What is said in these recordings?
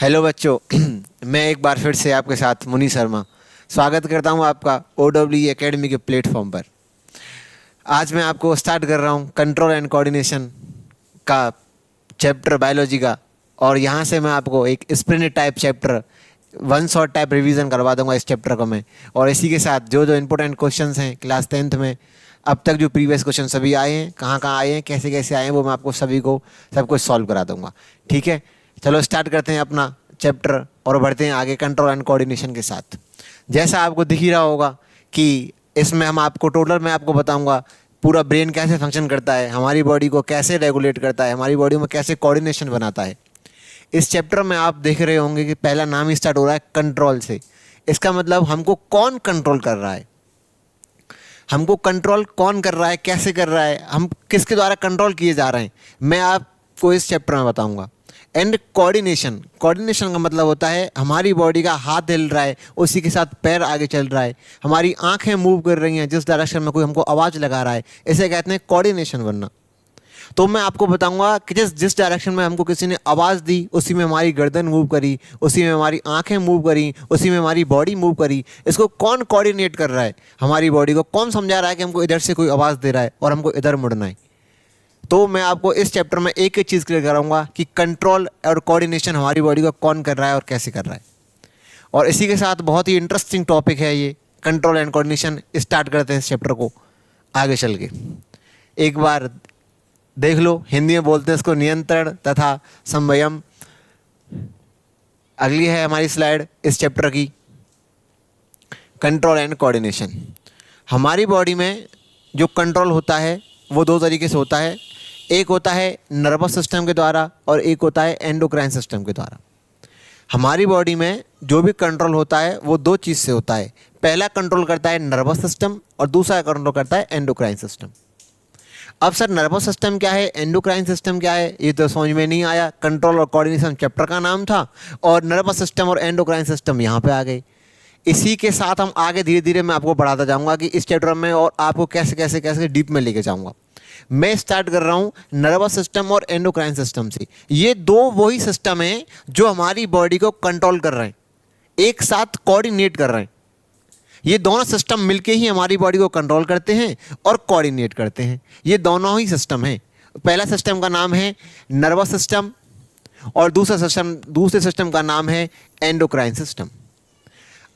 Hello बच्चों मैं एक बार फिर से आपके साथ मुनि शर्मा स्वागत करता हूं आपका OEE एकेडमी के प्लेटफॉर्म पर। आज मैं आपको स्टार्ट कर रहा हूं कंट्रोल एंड कोऑर्डिनेशन का चैप्टर बायोलॉजी का, और यहां से मैं आपको एक sprint type chapter one shot type revision करवा दूंगा इस चैप्टर को मैं। और इसी के साथ जो जो इंपॉर्टेंट क्वेश्चंस हैं क्लास 10th में अब तक जो प्रीवियस क्वेश्चन सभी आए हैं, कहाँ कहाँ आए हैं, कैसे कैसे आए हैं, वो मैं आपको सभी को सब कुछ सॉल्व करा दूंगा। ठीक है, चलो स्टार्ट करते हैं अपना चैप्टर और बढ़ते हैं आगे कंट्रोल एंड कोऑर्डिनेशन के साथ। जैसा आपको दिख ही रहा होगा कि इसमें हम आपको टोटल मैं आपको बताऊंगा पूरा ब्रेन कैसे फंक्शन करता है, हमारी बॉडी को कैसे रेगुलेट करता है, हमारी बॉडी में कैसे कोऑर्डिनेशन बनाता है। इस चैप्टर में आप देख रहे होंगे कि पहला नाम ही स्टार्ट हो रहा है कंट्रोल से। इसका मतलब हमको कौन कंट्रोल कर रहा है, हमको कंट्रोल कौन कर रहा है, कैसे कर रहा है, हम किसके द्वारा कंट्रोल किए जा रहे हैं, मैं आपको इस चैप्टर में बताऊंगा। एंड कोऑर्डिनेशन, कोऑर्डिनेशन का मतलब होता है हमारी बॉडी का हाथ हिल रहा है, उसी के साथ पैर आगे चल रहा है, हमारी आंखें मूव कर रही हैं जिस डायरेक्शन में कोई हमको आवाज़ लगा रहा है, इसे कहते हैं कोऑर्डिनेशन बनना। तो मैं आपको बताऊंगा कि जिस जिस डायरेक्शन में हमको किसी ने आवाज़ दी उसी में हमारी गर्दन मूव करी, उसी में हमारी आंखें मूव करी, उसी में हमारी बॉडी मूव करी। इसको कौन कोऑर्डिनेट कर रहा है, हमारी बॉडी को कौन समझा रहा है कि हमको इधर से कोई आवाज़ दे रहा है और हमको इधर मुड़ना है। तो मैं आपको इस चैप्टर में एक ही चीज़ क्लियर कराऊंगा कि कंट्रोल और कोऑर्डिनेशन हमारी बॉडी को कौन कर रहा है और कैसे कर रहा है। और इसी के साथ बहुत ही इंटरेस्टिंग टॉपिक है ये कंट्रोल एंड कोऑर्डिनेशन। स्टार्ट करते हैं इस चैप्टर को आगे चल के। एक बार देख लो, हिंदी में बोलते हैं इसको नियंत्रण तथा संयम। अगली है हमारी स्लाइड इस चैप्टर की, कंट्रोल एंड कोऑर्डिनेशन। हमारी बॉडी में जो कंट्रोल होता है वो दो तरीके से होता है, एक होता है नर्वस सिस्टम के द्वारा और एक होता है एंडोक्राइन सिस्टम के द्वारा। हमारी बॉडी में जो भी कंट्रोल होता है वो दो चीज़ से होता है, पहला कंट्रोल करता है नर्वस सिस्टम और दूसरा कंट्रोल करता है एंडोक्राइन सिस्टम। अब सर नर्वस सिस्टम क्या है, एंडोक्राइन सिस्टम क्या है, ये तो समझ में नहीं आया। कंट्रोल और कोऑर्डिनेशन चैप्टर का नाम था और नर्वस सिस्टम और एंडोक्राइन सिस्टम यहाँ पे आ गए। इसी के साथ हम आगे धीरे धीरे मैं आपको बढ़ाता जाऊँगा कि इस चैप्टर में और आपको कैसे कैसे कैसे डीप में लेके जाऊँगा। मैं स्टार्ट कर रहा हूँ नर्वस सिस्टम और एंडोक्राइन सिस्टम से। ये दो वही सिस्टम हैं जो हमारी बॉडी को कंट्रोल कर रहे हैं, एक साथ कोऑर्डिनेट कर रहे हैं। ये दोनों सिस्टम मिलके ही हमारी बॉडी को कंट्रोल करते हैं और कोऑर्डिनेट करते हैं। ये दोनों ही सिस्टम हैं। पहला सिस्टम का नाम है नर्वस सिस्टम और दूसरे सिस्टम का नाम है एंडोक्राइन सिस्टम।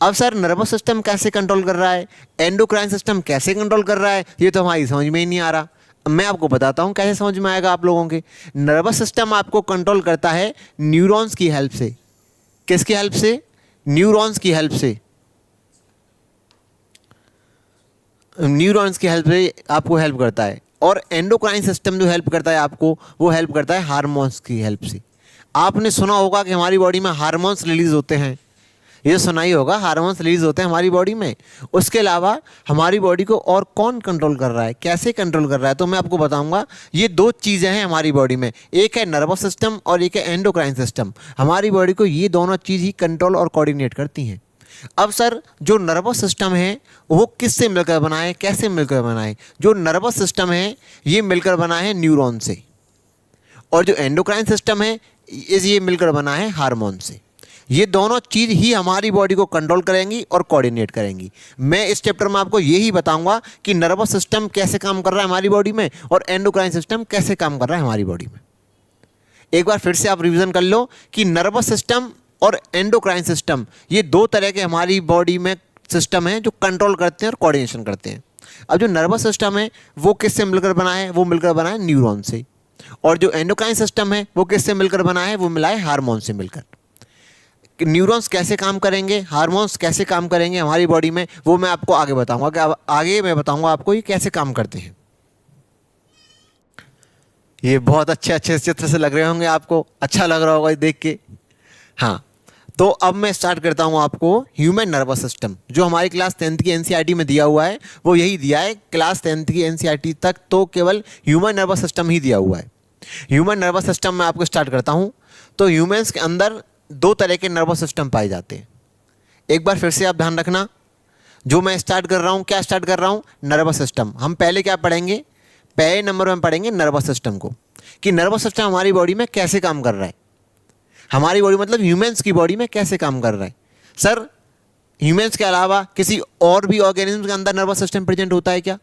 अब सर नर्वस सिस्टम कैसे कंट्रोल कर रहा है, एंडोक्राइन सिस्टम कैसे कंट्रोल कर रहा है, ये तो हमारी समझ में ही नहीं आ रहा। मैं आपको बताता हूँ कैसे समझ में आएगा आप लोगों के। नर्वस सिस्टम आपको कंट्रोल करता है न्यूरॉन्स की हेल्प से। किसकी हेल्प से? न्यूरॉन्स की हेल्प से। न्यूरॉन्स की हेल्प से आपको हेल्प करता है। और एंडोक्राइन सिस्टम जो हेल्प करता है आपको, वो हेल्प करता है हार्मोन्स की हेल्प से। आपने सुना होगा कि हमारी बॉडी में हार्मोन्स रिलीज होते हैं, ये सुना ही होगा, हार्मोन्स रिलीज होते हैं हमारी बॉडी में। उसके अलावा हमारी बॉडी को और कौन कंट्रोल कर रहा है, कैसे कंट्रोल कर रहा है, तो मैं आपको बताऊंगा। ये दो चीज़ें हैं हमारी बॉडी में, एक है नर्वस सिस्टम और एक है एंडोक्राइन सिस्टम। हमारी बॉडी को ये दोनों चीज़ ही कंट्रोल और कोऑर्डिनेट करती हैं। अब सर जो नर्वस सिस्टम है वो किससे मिलकर बना है, कैसे मिलकर बना है? जो नर्वस सिस्टम है ये मिलकर बना है न्यूरॉन से, और जो एंडोक्राइन सिस्टम है ये मिलकर बना है हार्मोन से। ये दोनों चीज़ ही हमारी बॉडी को कंट्रोल करेंगी और कोऑर्डिनेट करेंगी। मैं इस चैप्टर में आपको यही बताऊंगा कि नर्वस सिस्टम कैसे काम कर रहा है हमारी बॉडी में और एंडोक्राइन सिस्टम कैसे काम कर रहा है हमारी बॉडी में। एक बार फिर से आप रिवीजन कर लो कि नर्वस सिस्टम और एंडोक्राइन सिस्टम ये दो तरह के हमारी बॉडी में सिस्टम हैं जो कंट्रोल करते हैं और कोऑर्डिनेशन करते हैं। अब जो नर्वस सिस्टम है वो किससे मिलकर बना है, वो मिलकर बना है न्यूरॉन से। और जो एंडोक्राइन सिस्टम है वो किससे मिलकर बना है, वो मिला है हार्मोन से मिलकर। न्यूरॉन्स कैसे काम करेंगे, हार्मोन्स कैसे काम करेंगे हमारी बॉडी में, वो मैं आपको आगे बताऊंगा कि आगे मैं बताऊंगा आपको ये कैसे काम करते हैं। ये बहुत अच्छे अच्छे चित्र से लग रहे होंगे आपको, अच्छा लग रहा होगा ये देख के। हाँ, तो अब मैं स्टार्ट करता हूँ आपको ह्यूमन नर्वस सिस्टम। जो हमारी क्लास 10th की एनसीईआरटी में दिया हुआ है वो यही दिया है। क्लास 10th की एनसीईआरटी तक तो केवल ह्यूमन नर्वस सिस्टम ही दिया हुआ है। ह्यूमन नर्वस सिस्टम में आपको स्टार्ट करता हूँ। तो ह्यूमन्स के अंदर दो तरह के नर्वस सिस्टम पाए जाते हैं। एक बार फिर से आप ध्यान रखना, जो मैं स्टार्ट कर रहा हूँ, क्या स्टार्ट कर रहा हूँ, नर्वस सिस्टम। हम पहले क्या पढ़ेंगे, पहले नंबर में पढ़ेंगे नर्वस सिस्टम को, कि नर्वस सिस्टम हमारी बॉडी में कैसे काम कर रहा है। हमारी बॉडी मतलब ह्यूमंस की बॉडी में कैसे काम कर रहा है। सर ह्यूमंस के अलावा किसी और भी ऑर्गेनिज्म के अंदर नर्वस सिस्टम प्रेजेंट होता है क्या?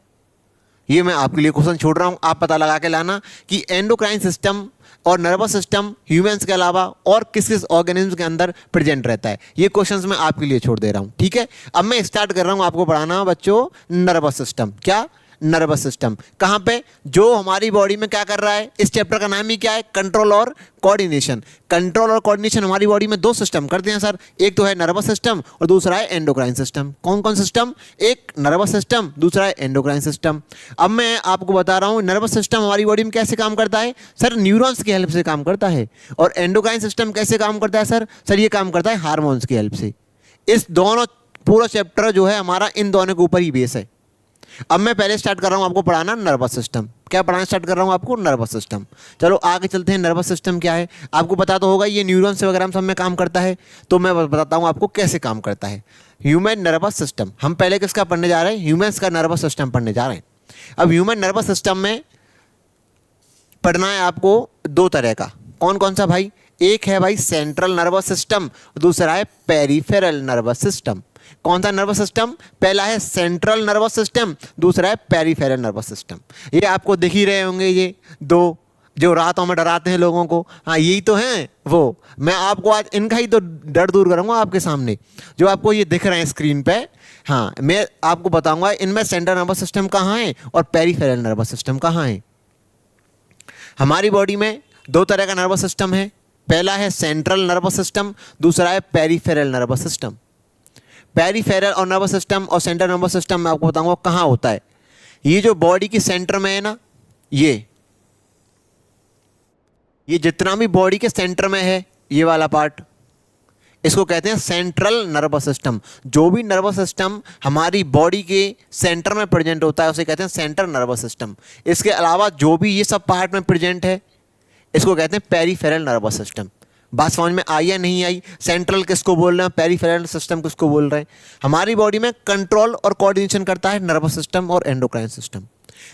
ये मैं आपके लिए क्वेश्चन छोड़ रहा हूँ, आप पता लगा के लाना कि एंडोक्राइन सिस्टम और नर्वस सिस्टम ह्यूमंस के अलावा और किस किस ऑर्गेनिज्म के अंदर प्रेजेंट रहता है। ये क्वेश्चंस मैं आपके लिए छोड़ दे रहा हूँ, ठीक है। अब मैं स्टार्ट कर रहा हूँ आपको पढ़ाना बच्चों नर्वस सिस्टम। क्या? Nervous system. कहाँ पे? जो हमारी बॉडी में क्या कर रहा है, इस चैप्टर का नाम ही क्या है? कंट्रोल और कोऑर्डिनेशन। कंट्रोल और कोऑर्डिनेशन हमारी बॉडी में दो सिस्टम करते हैं सर, एक तो है नर्वस सिस्टम और दूसरा है एंडोक्राइन सिस्टम। कौन कौन सिस्टम? एक नर्वस सिस्टम, दूसरा है एंडोक्राइन सिस्टम। अब मैं आपको बता रहा हूँ नर्वस सिस्टम हमारी बॉडी में कैसे काम करता है सर, न्यूरॉन्स की हेल्प से काम करता है। और एंडोक्राइन सिस्टम कैसे काम करता है सर? सर ये काम करता है हार्मोन्स की हेल्प से। इस दोनों पूरा चैप्टर जो है हमारा इन दोनों के ऊपर ही बेस है। अब मैं पहले स्टार्ट कर रहा हूं आपको पढ़ाना नर्वस सिस्टम। क्या पढ़ाना स्टार्ट कर रहा हूं आपको? Nervous system. चलो आगे चलते हैं। नर्वस सिस्टम क्या है आपको पता तो होगा, ये न्यूरॉन से वगैरह सब में काम करता है। तो मैं बताता हूं आपको कैसे काम करता है ह्यूमन नर्वस सिस्टम। हम पहले किसका पढ़ने जा रहे हैं? ह्यूमंस का नर्वस सिस्टम पढ़ने जा रहे हैं। अब ह्यूमन नर्वस सिस्टम में पढ़ना है आपको दो तरह का। कौन कौन सा भाई? एक है भाई सेंट्रल नर्वस सिस्टम, दूसरा है पेरिफेरल नर्वस सिस्टम। कौन सा नर्वस सिस्टम? पहला है सेंट्रल नर्वस सिस्टम, दूसरा है पेरिफेरल नर्वस सिस्टम। ये आपको दिख ही रहे होंगे, ये दो जो रातों में डराते हैं लोगों को। हाँ यही तो हैं वो। मैं आपको आज इनका ही तो डर दूर करूंगा आपके सामने, जो आपको ये दिख रहे हैं स्क्रीन पे। हाँ मैं आपको बताऊंगा इनमें सेंट्रल नर्वस सिस्टम कहाँ है और पेरिफेरल नर्वस सिस्टम कहाँ है। हमारी बॉडी में दो तरह का नर्वस सिस्टम है, पहला है सेंट्रल नर्वस सिस्टम, दूसरा है पेरिफेरल नर्वस सिस्टम। पेरिफेरल और नर्वस सिस्टम और सेंट्रल नर्वस सिस्टम मैं आपको बताऊंगा कहाँ होता है। ये जो बॉडी की सेंटर में है ना, ये जितना भी बॉडी के सेंटर में है ये वाला पार्ट, इसको कहते हैं सेंट्रल नर्वस सिस्टम। जो भी नर्वस सिस्टम हमारी बॉडी के सेंटर में प्रेजेंट होता है उसे कहते हैं सेंट्रल नर्वस सिस्टम। इसके अलावा जो भी ये सब पार्ट में प्रेजेंट है इसको कहते हैं पेरिफेरल नर्वस सिस्टम। बात समझ में आई या नहीं आई? सेंट्रल किसको बोल रहे हैं, पेरिफेरल सिस्टम किसको बोल रहे हैं? हमारी बॉडी में कंट्रोल और कोऑर्डिनेशन करता है नर्वस सिस्टम और एंडोक्राइन सिस्टम।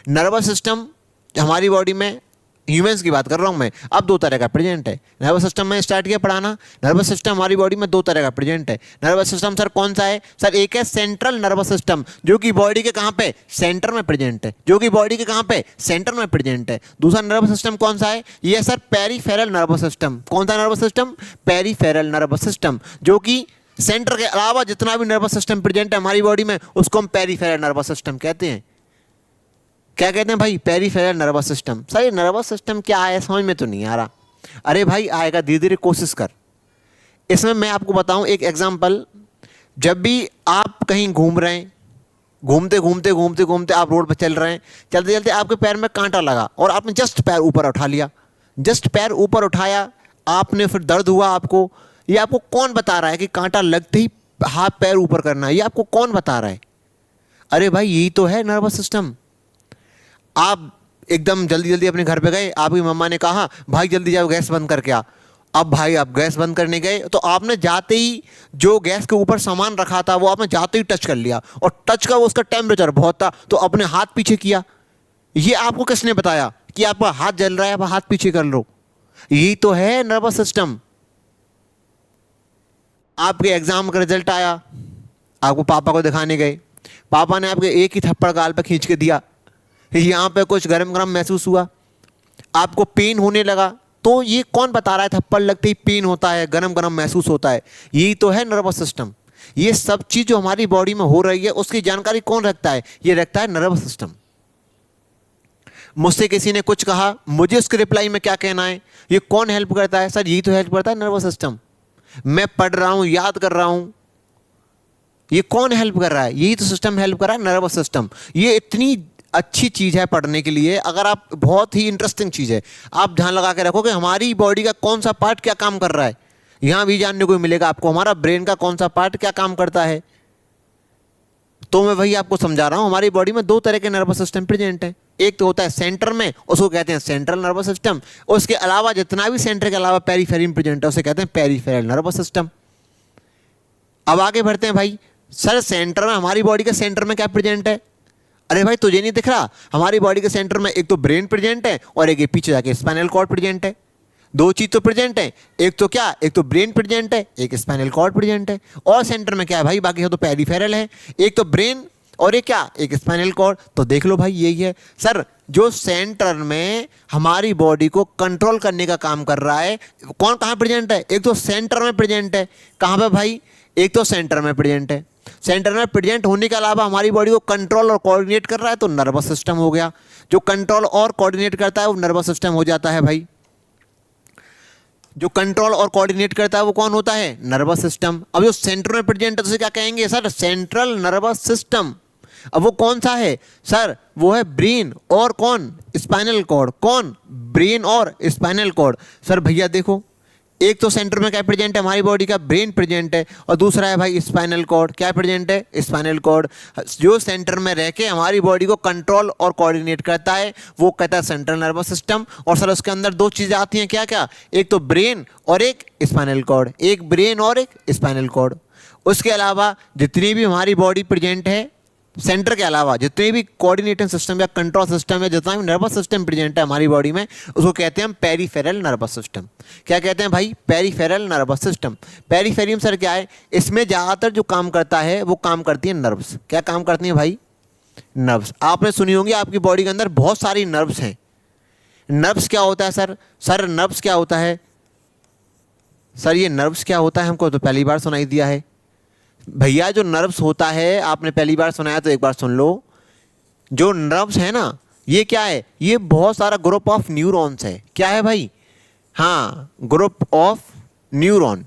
नर्वस सिस्टम हमारी बॉडी में, ह्यूमंस की बात कर रहा हूं मैं, अब दो तरह का प्रेजेंट है। नर्वस सिस्टम में स्टार्ट किया पढ़ाना। नर्वस सिस्टम हमारी बॉडी में दो तरह का प्रेजेंट है। नर्वस सिस्टम सर कौन सा है? सर एक है सेंट्रल नर्वस सिस्टम, जो कि बॉडी के कहां पे? सेंटर में प्रेजेंट है। जो कि बॉडी के कहां पे? सेंटर में प्रेजेंट है। दूसरा नर्वस सिस्टम कौन सा है? ये सर पेरिफेरल नर्वस सिस्टम। कौन सा nervous system? Peripheral nervous system. जो कि सेंटर के अलावा जितना भी नर्वस सिस्टम प्रेजेंट है हमारी बॉडी में उसको हम पेरिफेरल नर्वस सिस्टम कहते हैं। क्या कहते हैं भाई? Peripheral nervous system. सर ये नर्वस सिस्टम क्या है समझ में तो नहीं आ रहा। अरे भाई आएगा, धीरे धीरे कोशिश कर। इसमें मैं आपको बताऊं एक एग्जांपल। जब भी आप कहीं घूम रहे हैं, घूमते घूमते घूमते घूमते आप रोड पर चल रहे हैं, चलते चलते आपके पैर में कांटा लगा और आपने जस्ट पैर ऊपर उठा लिया। जस्ट पैर ऊपर उठाया आपने, फिर दर्द हुआ आपको। ये आपको कौन बता रहा है कि कांटा लगते ही हाथ पैर ऊपर करना है? ये आपको कौन बता रहा है? अरे भाई यही तो है नर्वस सिस्टम। आप एकदम जल्दी जल्दी अपने घर पे गए, आपकी मम्मा ने कहा भाई जल्दी जाओ गैस बंद करके आ। अब भाई आप गैस बंद करने गए तो आपने जाते ही जो गैस के ऊपर सामान रखा था वो आपने जाते ही टच कर लिया, और टच का वो उसका टेम्परेचर बहुत था तो अपने हाथ पीछे किया। ये आपको किसने बताया कि आपका हाथ जल रहा है, आप हाथ पीछे कर लो? यही तो है नर्वस सिस्टम। आपके एग्जाम का रिजल्ट आया, आपको पापा को दिखाने गए, पापा ने आपके एक ही थप्पड़ गाल पे खींच के दिया, यहाँ पे कुछ गरम गरम महसूस हुआ, आपको पेन होने लगा। तो ये कौन बता रहा है थप्पड़ लगते ही पेन होता है, गरम गरम महसूस होता है? यही तो है नर्वस सिस्टम। ये सब चीज जो हमारी बॉडी में हो रही है उसकी जानकारी कौन रखता है? ये रखता है नर्वस सिस्टम। मुझसे किसी ने कुछ कहा, मुझे उसके रिप्लाई में क्या कहना है? ये कौन हेल्प करता है? सर यही तो हेल्प करता है नर्वस सिस्टम। मैं पढ़ रहा हूं, याद कर रहा हूं, ये कौन हेल्प कर रहा है? यही तो सिस्टम हेल्प कर रहा है, नर्वस सिस्टम। ये इतनी अच्छी चीज है पढ़ने के लिए, अगर आप, बहुत ही इंटरेस्टिंग चीज है। आप ध्यान लगा के रखो कि हमारी बॉडी का कौन सा पार्ट क्या काम कर रहा है। यहां भी जानने को मिलेगा आपको हमारा ब्रेन का कौन सा पार्ट क्या काम करता है। तो मैं वही आपको समझा रहा हूं, हमारी बॉडी में दो तरह के नर्वस सिस्टम प्रेजेंट है। एक तो होता है सेंटर में, उसको कहते हैं सेंट्रल नर्वस सिस्टम। उसके अलावा जितना भी सेंटर के अलावा पेरिफेरी में प्रेजेंट है उसे कहते हैं पेरिफेरल नर्वस सिस्टम। अब आगे बढ़ते हैं भाई। सर सेंटर में, हमारी बॉडी के सेंटर में क्या प्रेजेंट है? अरे भाई तुझे नहीं दिख रहा? हमारी बॉडी के सेंटर में एक तो ब्रेन प्रेजेंट है और एक ये पीछे जाके स्पाइनल कॉर्ड प्रेजेंट है। दो चीज तो प्रेजेंट है, एक तो क्या, एक तो ब्रेन प्रेजेंट है, एक स्पाइनल कॉर्ड प्रेजेंट है, और सेंटर में क्या है भाई, बाकी सब तो पेरिफेरल है, एक तो ब्रेन और एक क्या, एक स्पाइनल कॉर्ड। तो देख लो भाई यही है सर, जो सेंटर में हमारी बॉडी को कंट्रोल करने का काम कर रहा है, कौन कहाँ प्रेजेंट है, एक तो सेंटर में प्रेजेंट है, कहाँ पे भाई, एक तो सेंटर में प्रेजेंट है, सेंटर में प्रेजेंट होने के अलावा हमारी बॉडी को कंट्रोल और कोऑर्डिनेट कर रहा है, तो नर्वस सिस्टम हो गया। जो कंट्रोल और कोऑर्डिनेट करता है वो नर्वस सिस्टम हो जाता है भाई। जो कंट्रोल और कोऑर्डिनेट करता है वो कौन होता है, नर्वस सिस्टम। अब जो सेंटर में प्रेजेंट है तो उसे क्या कहेंगे सर, सेंट्रल नर्वस सिस्टम। अब वो कौन सा है सर, वो है ब्रेन और कौन, स्पाइनल कॉर्ड। कौन, ब्रेन और स्पाइनल कॉर्ड। सर भैया देखो, एक तो सेंटर में क्या प्रेजेंट है हमारी बॉडी का, ब्रेन प्रेजेंट है, और दूसरा है भाई स्पाइनल कॉर्ड। क्या प्रेजेंट है, स्पाइनल कॉर्ड। जो सेंटर में रह के हमारी बॉडी को कंट्रोल और कोऑर्डिनेट करता है वो कहता है सेंट्रल नर्वस सिस्टम। और सर उसके अंदर दो चीज़ें आती हैं, क्या क्या, एक तो ब्रेन और एक स्पाइनल कॉर्ड, एक ब्रेन और एक स्पाइनल कॉर्ड। उसके अलावा जितनी भी हमारी बॉडी प्रेजेंट है, सेंटर के अलावा जितने भी कोऑर्डिनेटिंग सिस्टम या कंट्रोल सिस्टम है, जितना भी नर्वस सिस्टम प्रेजेंट है हमारी बॉडी में, उसको कहते हैं हम पेरिफेरल नर्वस सिस्टम। क्या कहते हैं भाई, पेरिफेरल नर्वस सिस्टम। पेरिफेरियम सर क्या है, इसमें ज़्यादातर जो काम करता है वो काम करती है नर्व्स। क्या काम करती हैं भाई, नर्व्स। आपने सुनी होंगी आपकी बॉडी के अंदर बहुत सारी नर्व्स हैं। नर्व्स क्या होता है सर, सर नर्व्स क्या होता है, सर ये नर्व्स क्या होता है हमको तो पहली बार सुनाई दिया है भैया। जो नर्व्स होता है आपने पहली बार सुनाया तो एक बार सुन लो। जो नर्व्स है ना, ये क्या है, ये बहुत सारा ग्रुप ऑफ न्यूरॉन्स है। क्या है भाई, हाँ ग्रुप ऑफ न्यूरॉन,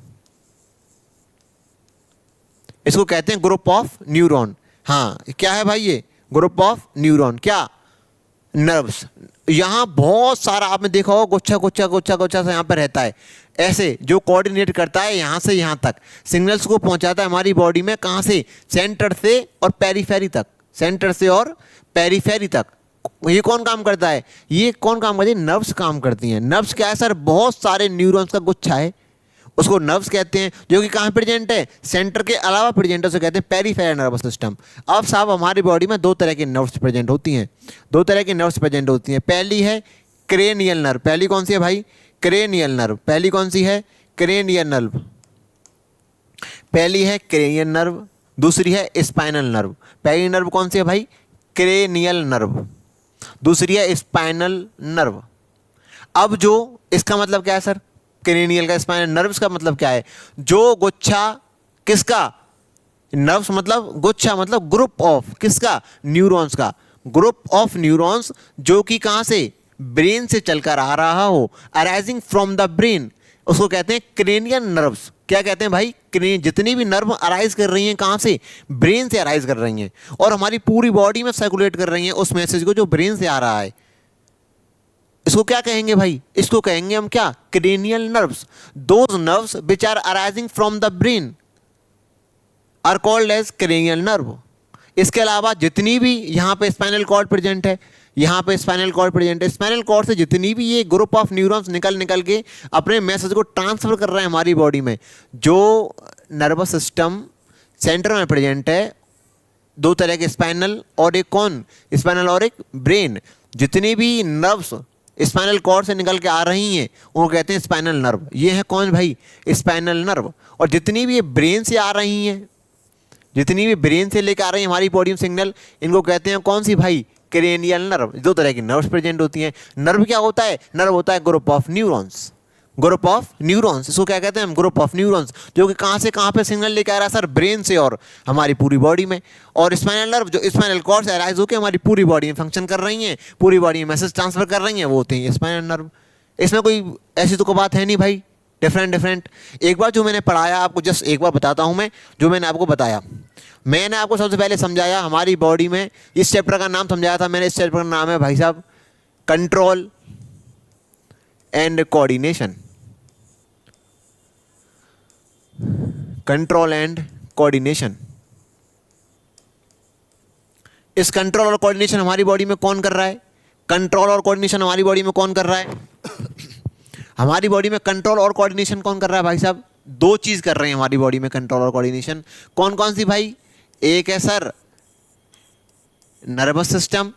इसको कहते हैं ग्रुप ऑफ न्यूरॉन। हाँ क्या है भाई, ये ग्रुप ऑफ न्यूरॉन, क्या, नर्व्स। यहाँ बहुत सारा आपने देखा होगा, गुच्छा गुच्छा गुच्छा गुच्छा सा यहाँ पर रहता है, ऐसे जो कोऑर्डिनेट करता है यहाँ से यहाँ तक, सिग्नल्स को पहुँचाता है हमारी बॉडी में, कहाँ से, सेंटर से और पेरीफेरी तक, सेंटर से और पेरीफेरी तक। ये कौन काम करता है, ये कौन काम करती है, नर्व्स काम करती हैं। नर्व्स क्या है सर, बहुत सारे न्यूरॉन्स का गुच्छा है, उसको नर्व्स कहते हैं, जो कि कहाँ प्रेजेंट है, सेंटर के अलावा प्रेजेंट है, उसे कहते हैं पेरिफेरल नर्वस सिस्टम। अब साहब हमारी बॉडी में दो तरह की नर्व्स प्रेजेंट होती हैं, दो तरह की नर्व्स प्रेजेंट होती हैं। पहली है क्रेनियल नर्व। पहली कौन सी है भाई, क्रेनियल नर्व। पहली कौन सी है, क्रेनियल नर्व। पहली है क्रेनियल नर्व, दूसरी है स्पाइनल नर्व। पहली नर्व कौन सी है भाई, क्रेनियल नर्व, दूसरी है स्पाइनल नर्व। अब जो इसका मतलब क्या है सर, क्रेनियल का, स्पाइनल नर्व्स का मतलब क्या है, जो गुच्छा किसका, नर्व्स मतलब गुच्छा मतलब ग्रुप ऑफ किसका, न्यूरॉन्स का, ग्रुप ऑफ न्यूरॉन्स जो कि कहां से, ब्रेन से चलकर आ रहा हो, अराइजिंग फ्रॉम द ब्रेन, उसको कहते हैं क्रेनियल नर्व्स। क्या कहते हैं भाई, जितनी भी नर्व अराइज कर रही हैं कहां से, ब्रेन से अराइज कर रही हैं, और हमारी पूरी बॉडी में सर्कुलेट कर रही हैं उस मैसेज को जो ब्रेन से आ रहा है, इसको क्या कहेंगे भाई, इसको कहेंगे हम क्या, cranial nerves. Those nerves which are arising from the brain are called as cranial nerve. इसके अलावा जितनी भी यहाँ पे स्पाइनल कॉर्ड प्रेजेंट है, यहाँ पे स्पाइनल कॉर्ड प्रेजेंट है, स्पाइनल कॉर्ड से जितनी भी ये ग्रुप ऑफ न्यूरॉन्स निकल निकल के अपने मैसेज को ट्रांसफर कर रहे हैं हमारी बॉडी में। जो नर्वस सिस्टम सेंटर में प्रेजेंट है, दो तरह के स्पाइनल और एक कौन, स्पाइनल और एक ब्रेन, जितनी भी नर्व्स स्पाइनल कॉर्ड से निकल के आ रही हैं उनको कहते हैं स्पाइनल नर्व। ये है कौन भाई, स्पाइनल नर्व। और जितनी भी ये ब्रेन से आ रही हैं, जितनी भी ब्रेन से लेकर आ रही है हमारी बॉडी में सिग्नल, इनको कहते हैं कौन सी भाई, क्रेनियल नर्व। दो तरह की नर्व्स प्रेजेंट होती हैं। नर्व क्या होता है, नर्व होता है group of neurons, group of neurons, इसको क्या कहते हैं हम, ग्रुप ऑफ न्यूरॉन्स, जो कि कहाँ से कहाँ पे सिग्नल लेकर आ रहा है सर, ब्रेन से और हमारी पूरी बॉडी में। और स्पाइनल नर्व जो स्पाइनल कॉर्ड से अराइज होकर हमारी पूरी बॉडी में फंक्शन कर रही हैं, पूरी बॉडी में मैसेज ट्रांसफर कर रही हैं, वो होती हैं स्पाइनल नर्व। इसमें कोई ऐसी तो कोई बात है नहीं भाई, डिफरेंट। एक बार जो मैंने पढ़ाया आपको, जस्ट एक बार बताता हूँ मैं, जो मैंने आपको बताया, मैंने आपको सबसे पहले समझाया हमारी बॉडी में, इस चैप्टर का नाम समझाया था मैंने, इस चैप्टर का नाम है भाई साहब control and coordination. Control and coordination. इस कंट्रोल और कोऑर्डिनेशन हमारी बॉडी में कौन कर रहा है, कंट्रोल और कोऑर्डिनेशन हमारी बॉडी में कौन कर रहा है, हमारी बॉडी में कंट्रोल और कोऑर्डिनेशन कौन कर रहा है भाई साहब, दो चीज कर रहे हैं हमारी बॉडी में कंट्रोल और कोऑर्डिनेशन। कौन कौन सी भाई, एक है सर नर्वस सिस्टम,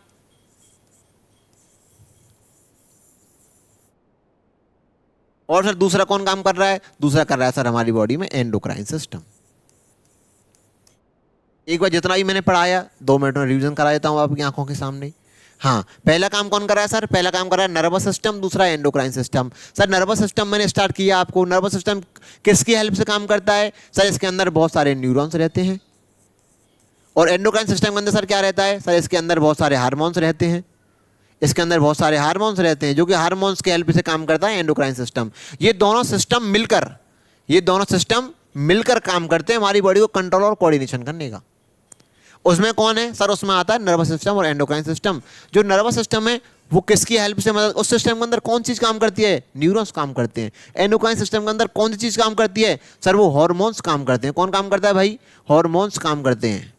और सर दूसरा कौन काम कर रहा है? दूसरा कर रहा है सर हमारी बॉडी में एंडोक्राइन सिस्टम। एक बार जितना भी मैंने पढ़ाया 2 मिनट में रिवीजन करा देता हूँ आपकी आंखों के सामने। हाँ, पहला काम कौन कर रहा है सर? पहला काम कर रहा है नर्वस सिस्टम, दूसरा endocrine system. Sir nervous system मैंने स्टार्ट किया आपको। नर्वस सिस्टम किसकी हेल्प से काम करता है? सर इसके अंदर बहुत सारे न्यूरॉन्स रहते हैं। और एंडोक्राइन सिस्टम के अंदर सर क्या रहता है? सर इसके अंदर बहुत सारे हार्मोन्स रहते हैं। इसके अंदर बहुत सारे हार्मोन्स रहते हैं जो कि हार्मोन्स की हेल्प से काम करता है एंडोक्राइन सिस्टम। ये दोनों सिस्टम मिलकर काम करते हैं हमारी बॉडी को कंट्रोल और कोऑर्डिनेशन करने का। उसमें कौन है सर? उसमें आता है नर्वस सिस्टम और एंडोक्राइन सिस्टम। जो नर्वस सिस्टम है वो किसकी हेल्प से, मतलब उस सिस्टम के अंदर कौन चीज काम करती है? न्यूरॉन्स काम करते हैं। एंडोक्राइन सिस्टम के अंदर कौन सी चीज काम करती है? सर वो हार्मोन्स काम करते हैं। कौन काम करता है भाई? हार्मोन्स काम करते हैं।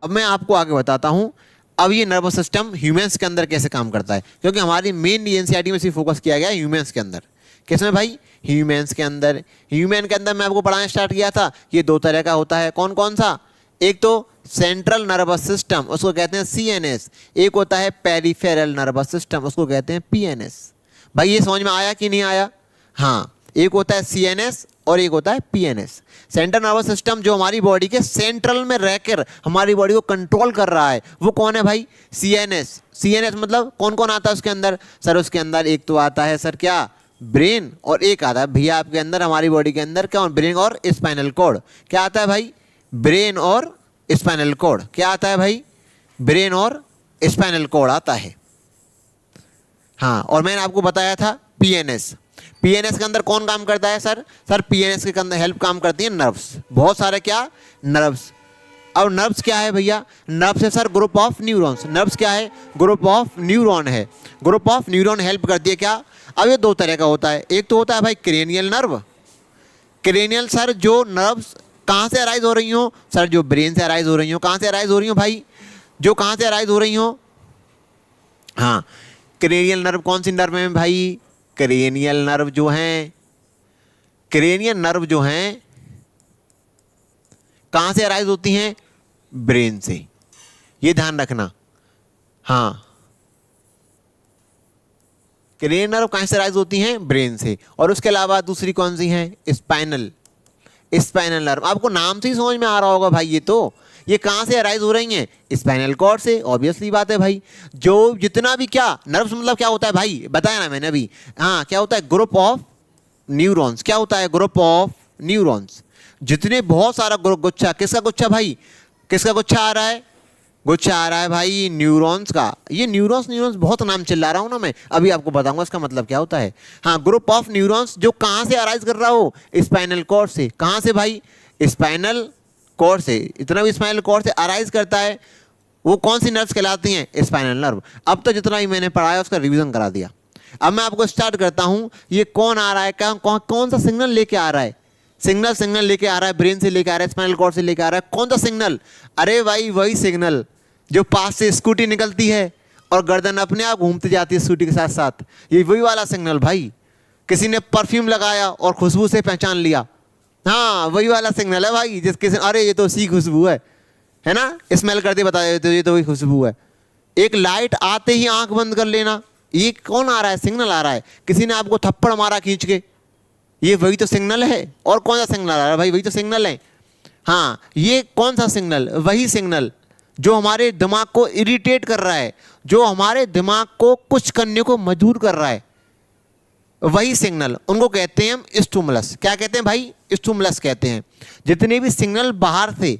अब मैं आपको आगे बताता हूं अब ये नर्वस सिस्टम ह्यूमंस के अंदर कैसे काम करता है, क्योंकि हमारी मेन एनसीईआरटी में सिर्फ फोकस किया गया है ह्यूमंस के अंदर। किसमें भाई? ह्यूमंस के अंदर। ह्यूमन के अंदर मैं आपको पढ़ाना स्टार्ट किया था, ये 2 तरह का होता है। कौन कौन सा? एक तो सेंट्रल नर्वस सिस्टम, उसको कहते हैं सीएनएस। एक होता है पेरिफेरल नर्वस सिस्टम, उसको कहते हैं पीएनएस। भाई ये समझ में आया कि नहीं आया? हाँ, एक होता है सीएनएस और एक होता है पीएनएस। सेंट्रल नर्वस सिस्टम जो हमारी बॉडी के सेंट्रल में रहकर हमारी बॉडी को कंट्रोल कर रहा है वो कौन है भाई? सीएनएस। सीएनएस मतलब कौन कौन आता है उसके अंदर? सर उसके अंदर एक तो आता है सर क्या? ब्रेन। और एक आता है भैया आपके अंदर हमारी बॉडी के अंदर क्या? ब्रेन और स्पाइनल कॉर्ड। क्या आता है भाई? ब्रेन और स्पाइनल कॉर्ड। क्या आता है भाई? ब्रेन और स्पाइनल कॉर्ड आता है। हाँ, और मैंने आपको बताया था पीएनएस। पीएनएस के अंदर कौन काम करता है सर? सर पीएनएस के अंदर हेल्प काम करती है नर्व्स। बहुत सारे क्या? नर्व्स। अब नर्व्स क्या है भैया? नर्व्स है sir group of neurons. Nerves क्या है? ग्रुप ऑफ न्यूरॉन है। ग्रुप ऑफ न्यूरॉन हेल्प करती है क्या? अब ये 2 तरह का होता है। एक तो होता है भाई क्रेनियल नर्व। क्रेनियल सर जो नर्व्स कहाँ से अराइज हो रही हो? सर जो ब्रेन से अराइज हो रही हो। कहाँ से अराइज हो रही हो भाई? जो कहाँ से अराइज हो रही हो? हाँ, क्रेनियल नर्व कौन सी नर्व है भाई? क्रेनियल नर्व जो हैं, क्रेनियल नर्व जो हैं कहाँ से अराइज होती हैं? ब्रेन से। ये ध्यान रखना। हाँ, क्रेनियल नर्व कहाँ से अराइज होती हैं? ब्रेन से। और उसके अलावा दूसरी कौन सी है? स्पाइनल। स्पाइनल नर्व आपको नाम से ही समझ में आ रहा होगा भाई। ये कहाँ से अराइज हो रही हैं? स्पाइनल कॉर्ड से। ऑब्वियसली बात है भाई। जो जितना भी क्या नर्व्स मतलब क्या होता है भाई? बताया ना मैंने अभी। हाँ, क्या होता है? Group of neurons. क्या होता है? Group of neurons. जितने बहुत सारा गुच्छा। किसका गुच्छा भाई? किसका गुच्छा आ रहा है? गुच्छा आ रहा है भाई न्यूरॉन्स का। ये न्यूरॉन्स बहुत नाम चिल्ला रहा हूँ ना मैं, अभी आपको बताऊंगा इसका मतलब क्या होता है। हाँ, ग्रुप ऑफ न्यूरॉन्स जो कहाँ से अराइज कर रहा हो? स्पाइनल कॉर्ड से। कहाँ से भाई? स्पाइनल कॉर्ड से। इतना भी स्पाइनल कॉर्ड से अराइज करता है। वो कौन सी नर्व्स कहलाती हैं? Spinal nerve. अब तक जितना भी मैंने पढ़ाया उसका रिवीजन करा दिया। अब मैं आपको स्टार्ट करता हूँ। ये कौन आ रहा है? कौन सा सिग्नल लेके आ रहा है? सिग्नल लेके आ रहा है, ब्रेन से लेके आ रहा है, स्पाइनल कॉर्ड से लेके आ रहा है। कौन सा सिग्नल? अरे भाई वही सिग्नल जो पास से स्कूटी निकलती है और गर्दन अपने आप घूमती जाती है स्कूटी के साथ साथ। ये वही वाला सिग्नल भाई। किसी ने परफ्यूम लगाया और खुशबू से पहचान लिया। हाँ, वही वाला सिग्नल है भाई। जिस किसी अरे ये तो सी खुशबू है ना? स्मेल करते बता देते ये तो वही खुशबू है। एक लाइट आते ही आंख बंद कर लेना। ये कौन आ रहा है? सिग्नल आ रहा है। किसी ने आपको थप्पड़ मारा खींच के, ये वही तो सिग्नल है। और कौन सा सिग्नल आ रहा है भाई? वही तो सिग्नल है। हाँ, ये कौन सा सिग्नल? वही सिग्नल जो हमारे दिमाग को इरिटेट कर रहा है, जो हमारे दिमाग को कुछ करने को मजबूर कर रहा है, वही सिग्नल। उनको कहते हैं हम स्टिमुलस। क्या कहते हैं भाई? स्टिमुलस कहते हैं। जितने भी सिग्नल बाहर से,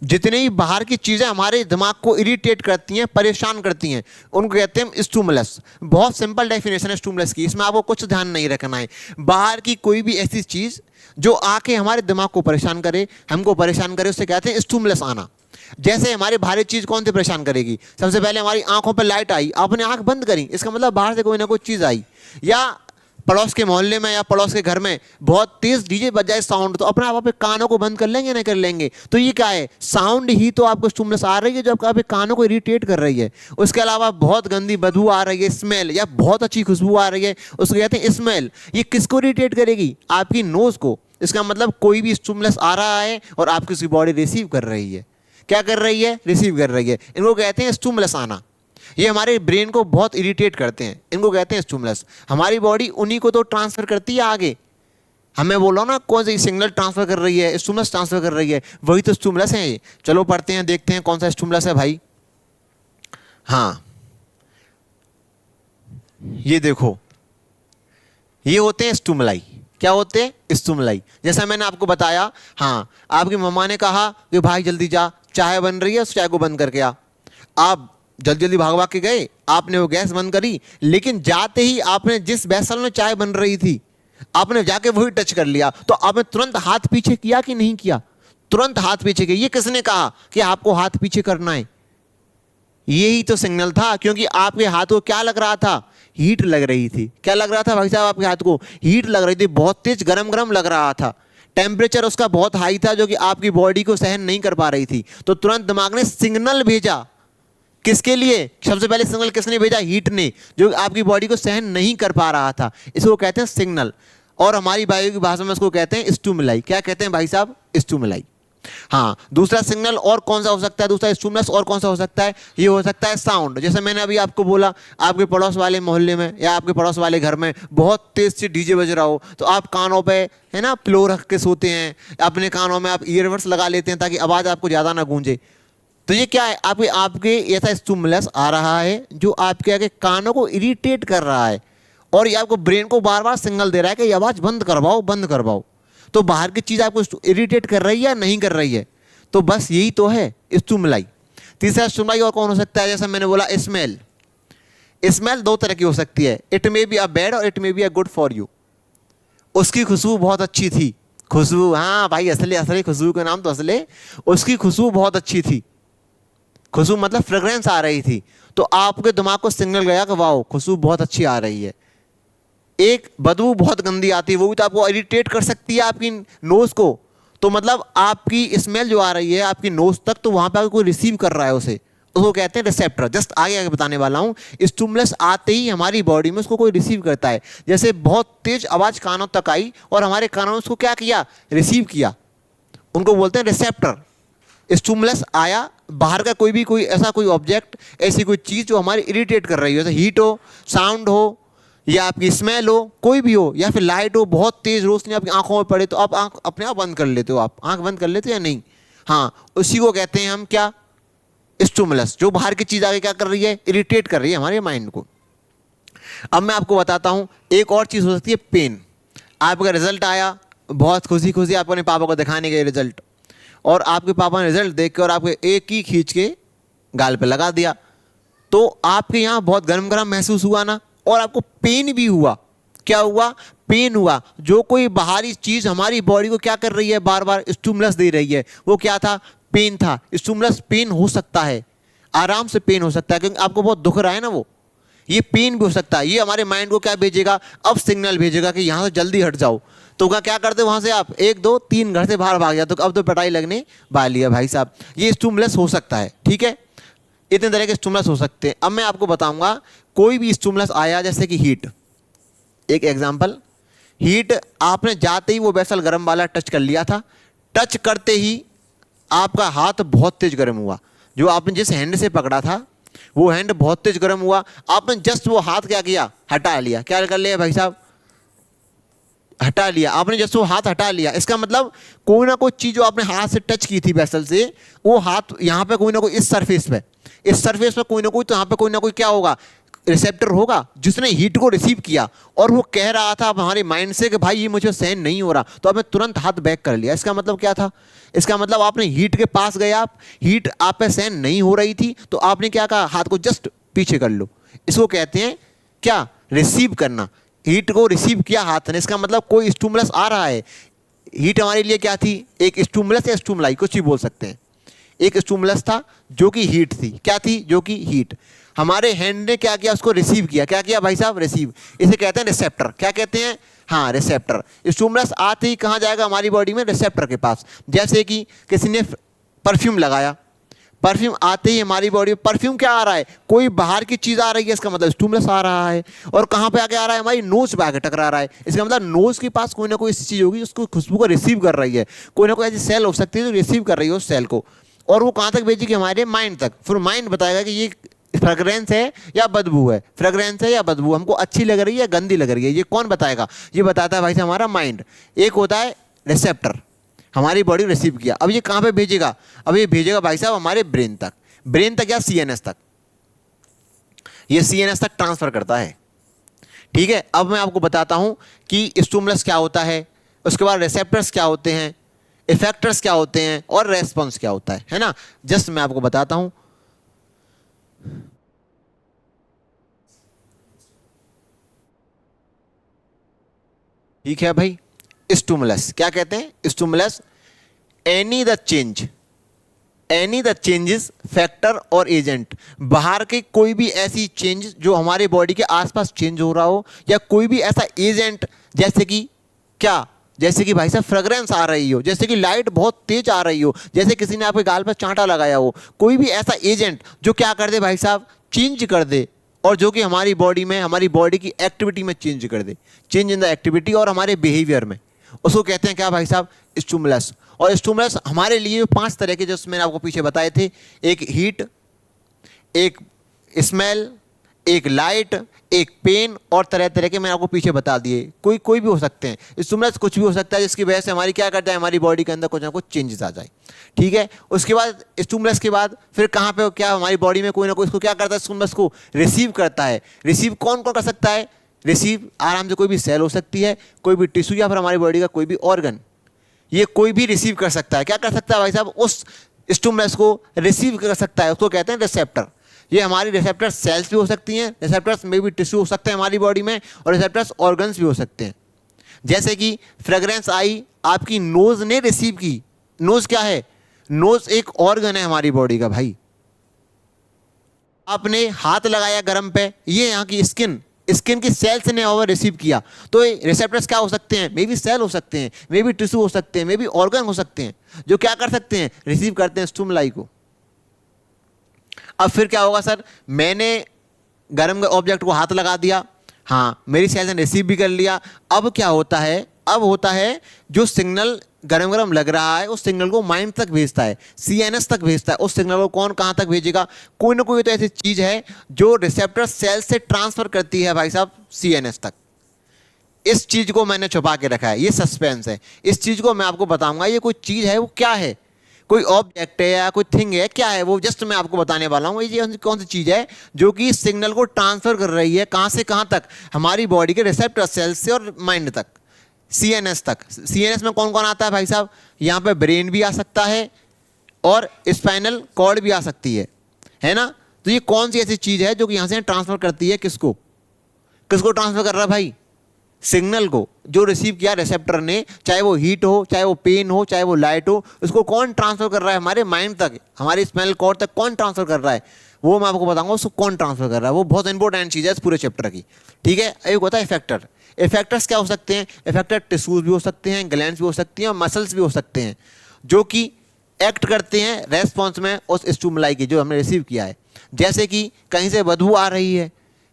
जितने भी बाहर की चीज़ें हमारे दिमाग को इरिटेट करती हैं, परेशान करती हैं, उनको कहते हैं हम स्टिमुलस। बहुत सिंपल डेफिनेशन है स्टिमुलस की, इसमें आपको कुछ ध्यान नहीं रखना है। बाहर की कोई भी ऐसी चीज़ जो आके हमारे दिमाग को परेशान करे, हमको परेशान करे, उससे कहते हैं स्टिमुलस आना। जैसे हमारे भारी चीज़ कौन सी परेशान करेगी? सबसे पहले हमारी आंखों पर लाइट आई, आपने आंख बंद करी, इसका मतलब बाहर से कोई ना कोई चीज़ आई। या पड़ोस के मोहल्ले में या पड़ोस के घर में बहुत तेज डीजे बज जाए साउंड, तो अपने आप अपने कानों को बंद कर लेंगे ना? कर लेंगे। तो ये क्या है? साउंड ही तो आपको स्टिमुलस आ रही है जो आपके कानों को इरिटेट कर रही है। उसके अलावा बहुत गंदी बदबू आ रही है, स्मेल, या बहुत अच्छी खुशबू आ रही है, उसको कहते हैं स्मेल। ये किसको इरिटेट करेगी? आपकी नोज को। इसका मतलब कोई भी स्टिमुलस आ रहा है और आपकी उसकी बॉडी रिसीव कर रही है। क्या कर रही है? रिसीव कर रही है। इनको कहते हैं स्टिमुलस आना। ये हमारे ब्रेन को बहुत इरिटेट करते हैं, इनको कहते हैं स्टिमुलस। हमारी बॉडी उन्हीं को तो ट्रांसफर करती है आगे। हमें बोलो ना कौन सी सिग्नल ट्रांसफर कर रही है, स्टिमुलस ट्रांसफर कर रही है, वही तो स्टिमुलस है ये। चलो पढ़ते हैं, देखते हैं कौन सा स्टिमुलस है भाई। हाँ ये देखो, ये होते हैं स्टिमुलाई। क्या होते हैं? स्टिमुलाई। जैसा मैंने आपको बताया, हाँ आपकी मम्मा ने कहा कि भाई जल्दी जा, चाय बन रही है, उस चाय को बंद करके आ। आप जल्दी जल्दी भाग भाग के गए, आपने वो गैस बंद करी, लेकिन जाते ही आपने जिस वेसल में चाय बन रही थी आपने जाके वही टच कर लिया, तो आपने तुरंत हाथ पीछे किया कि नहीं किया? तुरंत हाथ पीछे किया। ये किसने कहा कि आपको हाथ पीछे करना है? यही तो सिग्नल था, क्योंकि आपके हाथ को क्या लग रहा था? हीट लग रही थी। क्या लग रहा था भाई साहब? आपके हाथ को हीट लग रही थी, बहुत तेज गरम गरम लग रहा था। टेम्परेचर उसका बहुत हाई था जो कि आपकी बॉडी को सहन नहीं कर पा रही थी। तो तुरंत दिमाग ने सिग्नल भेजा। किसके लिए? सबसे पहले सिग्नल किसने भेजा? हीट ने, जो आपकी बॉडी को सहन नहीं कर पा रहा था। इसको कहते हैं सिग्नल, और हमारी बायो की भाषा में इसको कहते हैं स्टिमुलाई। क्या कहते हैं भाई साहब? स्टिमुलाई। हाँ, दूसरा सिग्नल और कौन सा हो सकता है? दूसरा स्टिमुलस और कौन सा हो सकता है? ये हो सकता है साउंड। जैसे मैंने अभी आपको बोला, आपके पड़ोस वाले मोहल्ले में या आपके पड़ोस वाले घर में बहुत तेज से डीजे बज रहा हो, तो आप कानों पे है ना पिलो रख के सोते हैं, अपने कानों में आप ईयरबड्स लगा लेते हैं ताकि आवाज़ आपको ज़्यादा ना गूंजे। तो ये क्या है? आपके ऐसा स्टिमुलस आ रहा है जो आपके आगे कानों को इरिटेट कर रहा है, और ये आपको ब्रेन को बार बार सिग्नल दे रहा है कि ये आवाज़ बंद करवाओ, बंद करवाओ। तो बाहर की चीज़ आपको इरिटेट कर रही है या नहीं कर रही है? तो बस यही तो है स्टिमुलाई। तीसरा स्टिमुलाई और कौन हो सकता है? जैसा मैंने बोला स्मेल। स्मेल दो तरह की हो सकती है, it may be a bad और it may be a good for you. उसकी खुशबू बहुत अच्छी थी। खुशबू, हाँ भाई, असली असली खुशबू का नाम तो असली, उसकी खुशबू बहुत अच्छी थी। खुशबू मतलब फ्रेग्रेंस आ रही थी, तो आपके दिमाग को सिग्नल गया कि वाह खुशबू बहुत अच्छी आ रही है। एक बदबू बहुत गंदी आती है, वो भी तो आपको इरिटेट कर सकती है आपकी नोज को। तो मतलब आपकी स्मेल जो आ रही है आपकी नोज तक, तो वहां पर कोई रिसीव कर रहा है उसे, उसको कहते हैं रिसेप्टर। जस्ट आगे आगे बताने वाला हूँ। स्टिमुलस आते ही हमारी बॉडी में उसको कोई रिसीव करता है। जैसे बहुत तेज आवाज कानों तक आई और हमारे कानों ने उसको क्या किया? रिसीव किया। उनको बोलते हैं रिसेप्टर। स्टिमुलस आया, बाहर का कोई ऐसा कोई ऑब्जेक्ट, ऐसी कोई चीज़ जो हमारी इरिटेट कर रही हो, जैसे हीट हो, साउंड हो, या आपकी स्मेल हो, कोई भी हो, या फिर लाइट हो, बहुत तेज रोशनी आपकी आंखों में पड़े, तो आप आंख अपने आप बंद कर लेते हो। आप आंख बंद कर लेते हो या नहीं? हाँ, उसी को कहते हैं हम क्या? स्टिमुलस। जो बाहर की चीज़ आगे क्या कर रही है? इरिटेट कर रही है हमारे माइंड को। अब मैं आपको बताता हूँ, एक और चीज़ हो सकती है पेन। आपका रिजल्ट आया, बहुत खुशी खुशी आप अपने पापा को दिखाने गए रिजल्ट, और आपके पापा ने रिजल्ट देख के और आपके एक ही खींच के गाल पे लगा दिया, तो आपके यहाँ बहुत गर्म गर्म महसूस हुआ ना, और आपको पेन भी हुआ। क्या हुआ? पेन हुआ। जो कोई बाहरी चीज़ हमारी बॉडी को क्या कर रही है? बार बार स्टिमुलस दे रही है। वो क्या था? पेन था। स्टिमुलस पेन हो सकता है, आराम से पेन हो सकता है, क्योंकि आपको बहुत दुख रहा है ना, वो ये पेन भी हो सकता है। ये हमारे माइंड को क्या भेजेगा? अब सिग्नल भेजेगा कि यहाँ से जल्दी हट जाओ। तो क्या करते वहाँ से आप 1 2 3 घर से बाहर भाग जाते, तो अब तो पिटाई लगने वाली है भाई साहब। ये स्टिमुलस हो सकता है, ठीक है। इतने तरह के स्टिमुलस हो सकते हैं। अब मैं आपको बताऊंगा, कोई भी स्टिमुलस आया, जैसे कि हीट, एक एग्जांपल, हीट, आपने जाते ही वो वेसल गर्म वाला टच कर लिया था, टच करते ही आपका हाथ बहुत तेज गर्म हुआ। जो आपने जिस हैंड से पकड़ा था वो हैंड बहुत तेज गर्म हुआ। आपने जस्ट वो हाथ क्या किया? हटा लिया। क्या कर लिया भाई साहब? हटा लिया। आपने जस्ट वो हाथ हटा लिया। इसका मतलब कोई ना कोई चीज़ जो आपने हाथ से टच की थी वेसल से, वो हाथ यहाँ पे कोई ना कोई, इस सरफेस पे कोई ना कोई, तो यहाँ पे कोई ना कोई क्या होगा? रिसेप्टर होगा, जिसने हीट को रिसीव किया, और वो कह रहा था हमारे माइंड से कि भाई ये मुझे सहन नहीं हो रहा, तो आपने तुरंत हाथ बैक कर लिया। इसका मतलब क्या था? इसका मतलब आपने हीट के पास गए, आप हीट आप पे सहन नहीं हो रही थी, तो आपने क्या कहा? हाथ को जस्ट पीछे कर लो। इसको कहते हैं क्या? रिसीव करना। हीट को रिसीव किया हाथ ने। इसका मतलब कोई स्टिमुलस आ रहा है। हीट हमारे लिए क्या थी? एक स्टिमुलस या स्टिमुलाई, कुछ भी बोल सकते हैं। एक स्टिमुलस था जो कि हीट थी। क्या थी? जो कि हीट। हमारे हैंड ने क्या किया? उसको रिसीव किया। क्या किया भाई साहब? रिसीव। इसे कहते हैं रिसेप्टर। क्या कहते हैं? हाँ, रिसेप्टर। स्टिमुलस आते ही कहाँ जाएगा हमारी बॉडी में? रिसेप्टर के पास। जैसे कि किसी ने परफ्यूम लगाया, परफ्यूम आते ही हमारी बॉडी में परफ्यूम क्या आ रहा है? कोई बाहर की चीज़ आ रही है, इसका मतलब स्टिमुलस आ रहा है। और कहाँ पे आके आ रहा है? हमारी नोज पे आके टकरा रहा है। इसका मतलब नोज के पास कोई ना कोई ऐसी चीज़ होगी उसको खुशबू को रिसीव कर रही है। कोई ना कोई ऐसी सेल हो सकती है जो रिसीव कर रही है उस सेल को, और वो कहाँ तक भेजेगी? हमारे माइंड तक। फिर माइंड बताएगा कि ये फ्रेग्रेंस है या बदबू है, फ्रेग्रेंस है या बदबू, हमको अच्छी लग रही है या गंदी लग रही है, ये कौन बताएगा? ये बताता है भाई साहब हमारा माइंड। एक होता है रिसेप्टर, हमारी बॉडी रिसीव किया, अब ये कहाँ पे भेजेगा? अब ये भेजेगा भाई साहब हमारे ब्रेन तक, ब्रेन तक या सीएनएस तक, ये सीएनएस तक ट्रांसफर करता है। ठीक है, अब मैं आपको बताता हूं कि स्टिमुलस क्या होता है, उसके बाद रिसेप्टर्स क्या होते हैं, इफेक्टर्स क्या होते हैं और रेस्पॉन्स क्या होता है ना। जस्ट मैं आपको बताता हूं। ठीक है भाई, स्टिमुलस क्या कहते हैं? Stimulus any the changes factor और एजेंट, बाहर के कोई भी ऐसी चेंज जो हमारे बॉडी के आसपास चेंज हो रहा हो, या कोई भी ऐसा एजेंट, जैसे कि क्या, जैसे कि भाई साहब फ्रेग्रेंस आ रही हो, जैसे कि लाइट बहुत तेज आ रही हो, जैसे किसी ने आपके गाल पर चांटा लगाया हो, कोई भी ऐसा एजेंट जो क्या कर दे भाई साहब, चेंज कर दे, और जो कि हमारी बॉडी में, हमारी बॉडी की एक्टिविटी में चेंज कर दे, चेंज इन द एक्टिविटी और हमारे बिहेवियर में, उसको कहते हैं क्या भाई साहब? स्टिमुलस। और स्टिमुलस हमारे लिए 5 तरह के जो मैंने आपको पीछे बताए थे, एक हीट, एक स्मेल, एक लाइट, एक पेन, और तरह तरह के मैंने आपको पीछे बता दिए। कोई भी हो सकते हैं स्टिमुलस, कुछ भी हो सकता है जिसकी वजह से हमारी क्या करता है, हमारी बॉडी के अंदर कुछ ना कुछ चेंजेस आ जाए। ठीक है, उसके बाद स्टिमुलस के बाद फिर कहाँ पे क्या, हमारी बॉडी में कोई ना कोई इसको क्या करता है, स्टिमुलस को रिसीव करता है। रिसीव कौन कौन कर सकता है? रिसीव आराम से कोई भी सेल हो सकती है, कोई भी टिश्यू, या फिर हमारी बॉडी का कोई भी ऑर्गन, ये कोई भी रिसीव कर सकता है। क्या कर सकता है भाई साहब? उस स्टिमुलस को रिसीव कर सकता है, उसको कहते हैं रिसेप्टर। ये हमारी रिसेप्टर सेल्स भी हो सकती हैं, रिसेप्टर्स में भी टिश्यू हो सकते हैं हमारी बॉडी में, और रिसेप्टर्स ऑर्गन्स भी हो सकते हैं। जैसे कि फ्रेग्रेंस आई, आपकी नोज ने रिसीव की। नोज क्या है? नोज एक ऑर्गन है हमारी बॉडी का भाई। आपने हाथ लगाया गर्म पे, ये यहाँ की स्किन की सेल्स ने ओवर रिसीव किया, तो रिसेप्टर्स क्या हो सकते हैं? मे बी सेल हो सकते हैं, मे बी टिश्यू हो सकते हैं, मे बी ऑर्गन हो सकते हैं, जो क्या कर सकते हैं? रिसीव करते हैं स्टिमुलाई को। अब फिर क्या होगा सर? मैंने गर्म ऑब्जेक्ट को हाथ लगा दिया, हाँ मेरी सेल्स ने रिसीव भी कर लिया। अब क्या होता है? अब होता है जो सिग्नल गरम गरम लग रहा है, उस सिग्नल को माइंड तक भेजता है, सीएनएस तक भेजता है। उस सिग्नल को कौन कहाँ तक भेजेगा? कोई ना कोई तो ऐसी चीज़ है जो रिसेप्टर सेल से ट्रांसफर करती है भाई साहब सीएनएस तक। इस चीज़ को मैंने छुपा के रखा है, ये सस्पेंस है। इस चीज़ को मैं आपको बताऊंगा, ये कोई चीज़ है, वो क्या है, कोई ऑब्जेक्ट है या कोई थिंग है, क्या है वो, जस्ट मैं आपको बताने वाला हूँ। ये कौन सी चीज़ है जो कि सिग्नल को ट्रांसफर कर रही है, कहाँ से कहाँ तक? हमारी बॉडी के रिसेप्टर सेल्स से और माइंड तक, सीएनएस तक। सीएनएस में कौन कौन आता है भाई साहब? यहाँ पे ब्रेन भी आ सकता है और स्पाइनल कॉर्ड भी आ सकती है ना। तो ये कौन सी ऐसी चीज़ है जो कि यहाँ से ट्रांसफर करती है, किसको ट्रांसफर कर रहा है भाई? सिग्नल को जो रिसीव किया रिसेप्टर ने, चाहे वो हीट हो, चाहे वो पेन हो, चाहे वो लाइट हो, उसको कौन ट्रांसफर कर रहा है? हमारे माइंड तक, हमारे स्पाइनल कॉर्ड तक कौन ट्रांसफर कर रहा है? वो मैं आपको बताऊंगा उसको कौन ट्रांसफर कर रहा है। वो बहुत इंपॉर्टेंट चीज़ है इस पूरे चैप्टर की। ठीक है, एक होता है इफेक्टर। इफेक्टर्स क्या हो सकते हैं? इफेक्टर टिश्यूज भी हो सकते हैं, ग्लैंड्स भी हो सकती हैं, और मसल्स भी हो सकते हैं, जो कि एक्ट करते हैं रेस्पॉन्स में उस स्टिमुलाई की जो हमने रिसीव किया है। जैसे कि कहीं से बदबू आ रही है,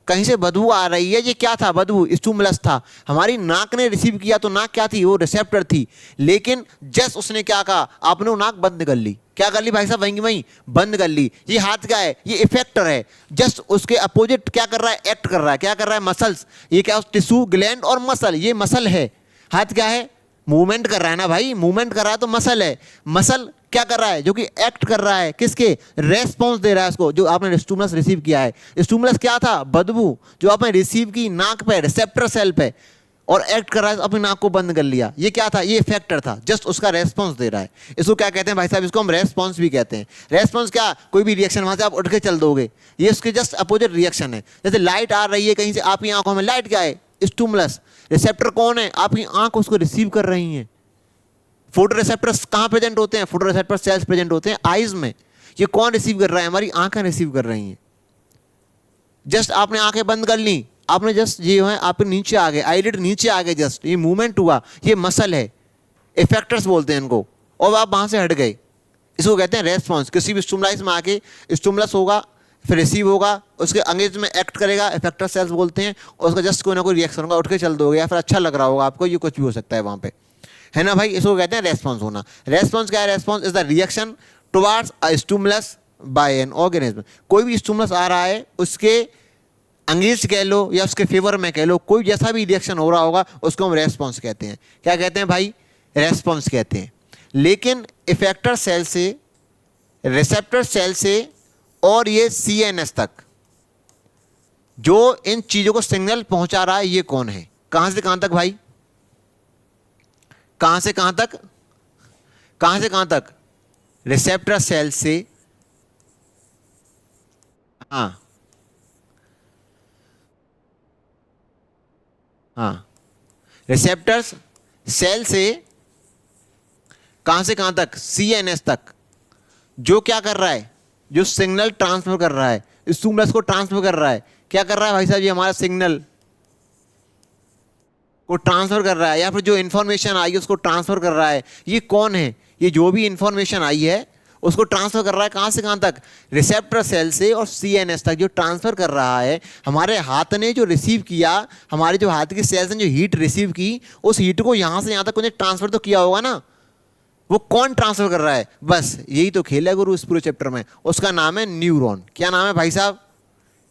कहीं से बदबू आ रही है, ये क्या था? बदबू, स्टिमुलस था। हमारी नाक ने रिसीव किया, तो नाक क्या थी? वो रिसेप्टर थी। लेकिन जस्ट उसने क्या कहा? आपने वो नाक बंद कर ली। क्या कर ली भाई साहब? वहीं वहीं बंद कर ली। ये हाथ क्या है? ये इफेक्टर है। जस्ट उसके अपोजिट क्या कर रहा है? एक्ट कर रहा है। क्या कर रहा है? मसल्स। ये क्या? टिश्यू, ग्लैंड और मसल, ये मसल है। हाथ क्या है? मूवमेंट कर रहा है ना भाई, मूवमेंट कर रहा है तो मसल है। मसल क्या कर रहा है? जो कि एक्ट कर रहा है, किसके? रेस्पॉन्स दे रहा है उसको, जो आपने स्टिमुलस रिसीव किया है। स्टिमुलस क्या था? बदबू, जो आपने रिसीव की नाक पे, रिसेप्टर सेल पे, और एक्ट कर रहा है, अपनी नाक को बंद कर लिया। ये क्या था? ये इफेक्टर था, जस्ट उसका रेस्पॉन्स दे रहा है। इसको क्या कहते हैं भाई साहब? इसको हम रेस्पॉन्स भी कहते हैं। रेस्पॉन्स क्या? कोई भी रिएक्शन, वहां से आप उठ के चल दोगे, ये उसके जस्ट अपोजिट रिएक्शन है। जैसे लाइट आ रही है कहीं से आपकी आंखों में, लाइट क्या है? स्टिमुलस। रिसेप्टर कौन है? आपकी आंख उसको रिसीव कर रही है। फोटो रिसेप्टर्स कहाँ प्रेजेंट होते हैं? फोटो रिसेप्टर सेल्स प्रेजेंट होते हैं आईज में। ये कौन रिसीव कर रहा है? हमारी आंखें रिसीव कर रही हैं। जस्ट आपने आंखें बंद कर ली, आपने जस्ट ये है, आप नीचे आ गए, आईलिड नीचे आ गए, जस्ट ये मूवमेंट हुआ, ये मसल है, इफेक्टर्स बोलते हैं इनको, और आप वहाँ से हट गए। इसको कहते हैं रेस्पॉन्स। किसी भी स्टिमुलस में आके स्टिमुलस होगा, फिर रिसीव होगा, उसके अंग्रेज में एक्ट करेगा, इफेक्टर सेल्स बोलते हैं, और उसका जस्ट कोई ना कोई रिएक्शन होगा, उठ के चल दोगे, या फिर अच्छा लग रहा होगा आपको, ये कुछ भी हो सकता है वहाँ पे, है ना भाई। इसको कहते हैं रेस्पॉन्स होना। रेस्पॉन्स क्या है? Response is the reaction towards a stimulus by an organism. कोई भी स्टिमुलस आ रहा है, उसके अंगेज कह लो या उसके फेवर में कह लो, कोई जैसा भी रिएक्शन हो रहा होगा उसको हम रेस्पॉन्स कहते हैं। क्या कहते हैं भाई? रेस्पॉन्स कहते हैं। लेकिन इफेक्टर सेल से, रिसेप्टर सेल से और ये CNS तक जो इन चीजों को सिग्नल पहुंचा रहा है, ये कौन है? कहां से कहां तक भाई? कहां से कहां तक? कहां से कहां तक? रिसेप्टर सेल से, हाँ हाँ, रिसेप्टर्स सेल से कहां से कहां तक? CNS तक। जो क्या कर रहा है? जो सिग्नल ट्रांसफर कर रहा है, स्टिमुलस को ट्रांसफर कर रहा है। क्या कर रहा है भाई साहब? ये हमारा सिग्नल को ट्रांसफर कर रहा है, या फिर जो इंफॉर्मेशन आई है उसको ट्रांसफर कर रहा है। ये कौन है? ये जो भी इंफॉर्मेशन आई है उसको ट्रांसफर कर रहा है। कहां से कहां तक? रिसेप्टर सेल से और CNS तक। जो ट्रांसफर कर रहा है, हमारे हाथ ने जो रिसीव किया, हमारे जो हाथ की सेल्स ने जो हीट रिसीव की, उस हीट को यहां से यहां तक उन्हें ट्रांसफर तो किया होगा ना। वो कौन ट्रांसफर कर रहा है? बस यही तो खेल है गुरु इस पूरे चैप्टर में। उसका नाम है न्यूरॉन। क्या नाम है भाई साहब?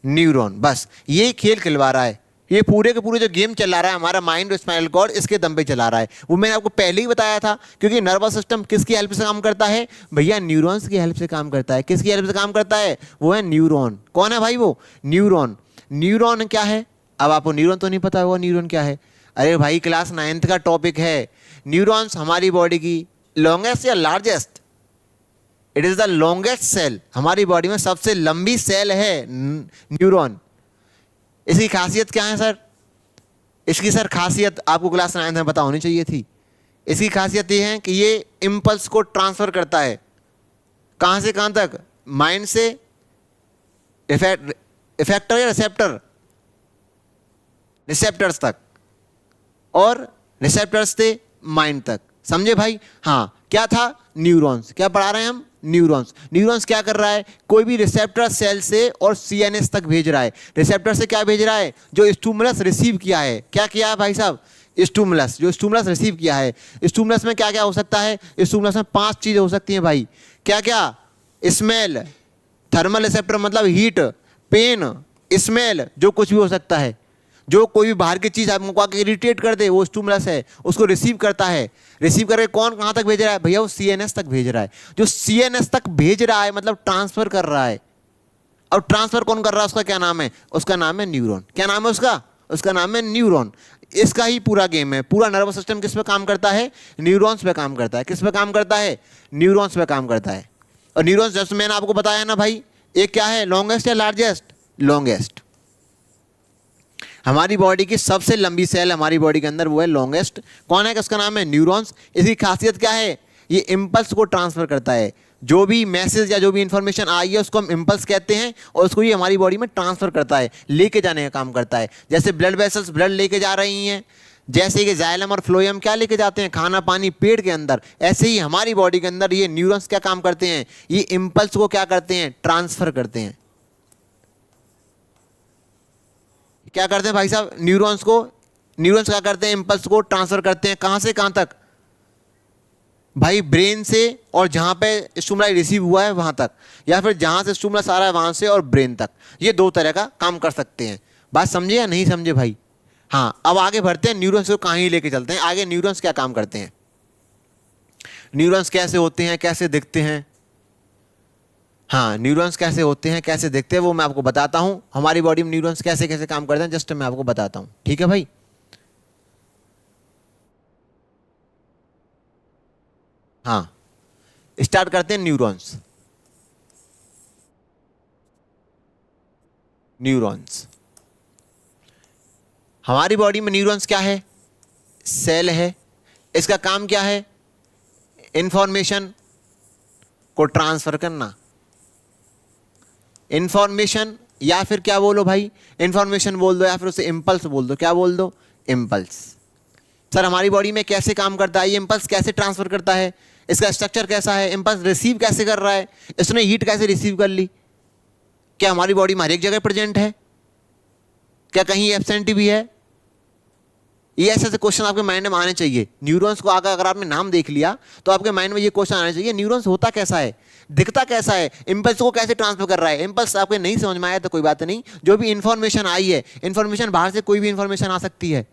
न्यूरॉन। बस यही खेल खिलवा रहा है। ये पूरे के पूरे जो गेम चला रहा है हमारा माइंड और स्पाइनल कॉर्ड, इसके दम पे चला रहा है। वो मैंने आपको पहले ही बताया था, क्योंकि नर्वस सिस्टम किसकी हेल्प से काम करता है भैया? न्यूरॉन्स की हेल्प से काम करता है। किसकी हेल्प से काम करता है? वो है न्यूरॉन। कौन है भाई वो? न्यूरॉन। न्यूरॉन क्या है? अब आपको न्यूरॉन तो नहीं पता होगा न्यूरॉन क्या है। अरे भाई क्लास 9th का टॉपिक है। न्यूरॉन्स हमारी बॉडी की लॉन्गेस्ट या largest, it is the longest cell. हमारी बॉडी में सबसे लंबी सेल है न्यूरॉन। इसकी खासियत क्या है सर? इसकी सर खासियत आपको क्लास 9th में पता होनी चाहिए थी। इसकी खासियत ये है कि ये इम्पल्स को ट्रांसफर करता है। कहां से कहां तक? माइंड से इफेक्टर या रिसेप्टर? रिसेप्टर्स तक, और रिसेप्टर्स से माइंड तक। समझे भाई? हाँ। क्या था? न्यूरॉन्स। क्या पढ़ा रहे हैं हम? न्यूरॉन्स। न्यूरॉन्स क्या कर रहा है? कोई भी रिसेप्टर सेल से और CNS तक भेज रहा है। रिसेप्टर से क्या भेज रहा है? जो स्टिमुलस रिसीव किया है। क्या किया है भाई साहब? स्टिमुलस। जो स्टिमुलस रिसीव किया है। स्टिमुलस में क्या क्या हो सकता है? स्टिमुलस में 5 चीजें हो सकती हैं भाई। क्या क्या? स्मेल, थर्मल रिसेप्टर मतलब हीट, पेन, स्मेल, जो कुछ भी हो सकता है। जो कोई भी बाहर की चीज आपको आके इरिटेट कर दे, वो स्टिमुलस है, उसको रिसीव करता है। रिसीव करके कौन कहां तक भेज रहा है भैया? वो CNS तक भेज रहा है। जो CNS तक भेज रहा है मतलब ट्रांसफर कर रहा है। और ट्रांसफर कौन कर रहा है? उसका क्या नाम है? उसका नाम है न्यूरॉन। क्या नाम है उसका? उसका नाम है न्यूरॉन। इसका ही पूरा गेम है। पूरा नर्वस सिस्टम किस पे काम करता है? न्यूरॉन्स पे काम करता है। किस पे काम करता है? न्यूरॉन्स पे काम करता है। और न्यूरॉन्स जैसे मैंने आपको बताया ना भाई, एक क्या है? लॉन्गेस्ट या लार्जेस्ट? लॉन्गेस्ट। हमारी बॉडी की सबसे लंबी सेल हमारी बॉडी के अंदर वो है लॉन्गेस्ट। कौन है? उसका नाम है न्यूरॉन्स। इसकी खासियत क्या है? ये इम्पल्स को ट्रांसफर करता है। जो भी मैसेज या जो भी इंफॉर्मेशन आई है उसको हम इम्पल्स कहते हैं, और उसको ये हमारी बॉडी में ट्रांसफर करता है, लेके जाने का काम करता है। जैसे ब्लड वेसल्स ब्लड लेके जा रही हैं, जैसे कि जाइलम और फ्लोएम क्या लेके जाते हैं? खाना पानी पेट के अंदर। ऐसे ही हमारी बॉडी के अंदर ये न्यूरॉन्स क्या काम करते हैं? ये इम्पल्स को क्या करते हैं? ट्रांसफर करते हैं। क्या करते हैं भाई साहब? न्यूरॉन्स क्या करते हैं? इम्पल्स को ट्रांसफर करते हैं। कहां से कहां तक भाई? ब्रेन से और जहां पे स्टिमुलाई रिसीव हुआ है वहां तक, या फिर जहां से स्टिमुलस आ रहा है वहां से और ब्रेन तक। ये 2 तरह का काम कर सकते हैं। बात समझे या नहीं समझे भाई? हाँ। अब आगे बढ़ते हैं, न्यूरॉन्स को कहां ही लेके चलते हैं। आगे न्यूरॉन्स क्या काम करते हैं, न्यूरॉन्स कैसे होते हैं, कैसे दिखते हैं। हाँ, न्यूरॉन्स कैसे होते हैं, कैसे दिखते हैं, वो मैं आपको बताता हूं। हमारी बॉडी में न्यूरॉन्स कैसे कैसे काम करते हैं, जस्ट मैं आपको बताता हूं। ठीक है भाई? हाँ, स्टार्ट करते हैं। न्यूरॉन्स। न्यूरॉन्स हमारी बॉडी में न्यूरॉन्स क्या है? सेल है। इसका काम क्या है? इंफॉर्मेशन को ट्रांसफर करना। इंफॉर्मेशन, या फिर क्या बोलो भाई? इंफॉर्मेशन बोल दो, या फिर उसे इम्पल्स बोल दो। क्या बोल दो? इम्पल्स। सर हमारी बॉडी में कैसे काम करता है ये इम्पल्स? कैसे ट्रांसफर करता है? इसका स्ट्रक्चर कैसा है? इम्पल्स रिसीव कैसे कर रहा है? इसने हीट कैसे रिसीव कर ली? क्या हमारी बॉडी में हर एक जगह प्रेजेंट है? क्या कहीं एब्सेंट भी है? ये ऐसे ऐसे क्वेश्चन आपके माइंड में आने चाहिए। न्यूरॉन्स को अगर आपने नाम देख लिया तो आपके माइंड में ये क्वेश्चन आने चाहिए, न्यूरॉन्स होता कैसा है, दिखता कैसा है, इंपल्स को कैसे ट्रांसफर कर रहा है। इंपल्स आपके नहीं समझ में आया तो कोई बात नहीं, जो भी इंफॉर्मेशन आई है, इंफॉर्मेशन बाहर से कोई भी इंफॉर्मेशन आ सकती है।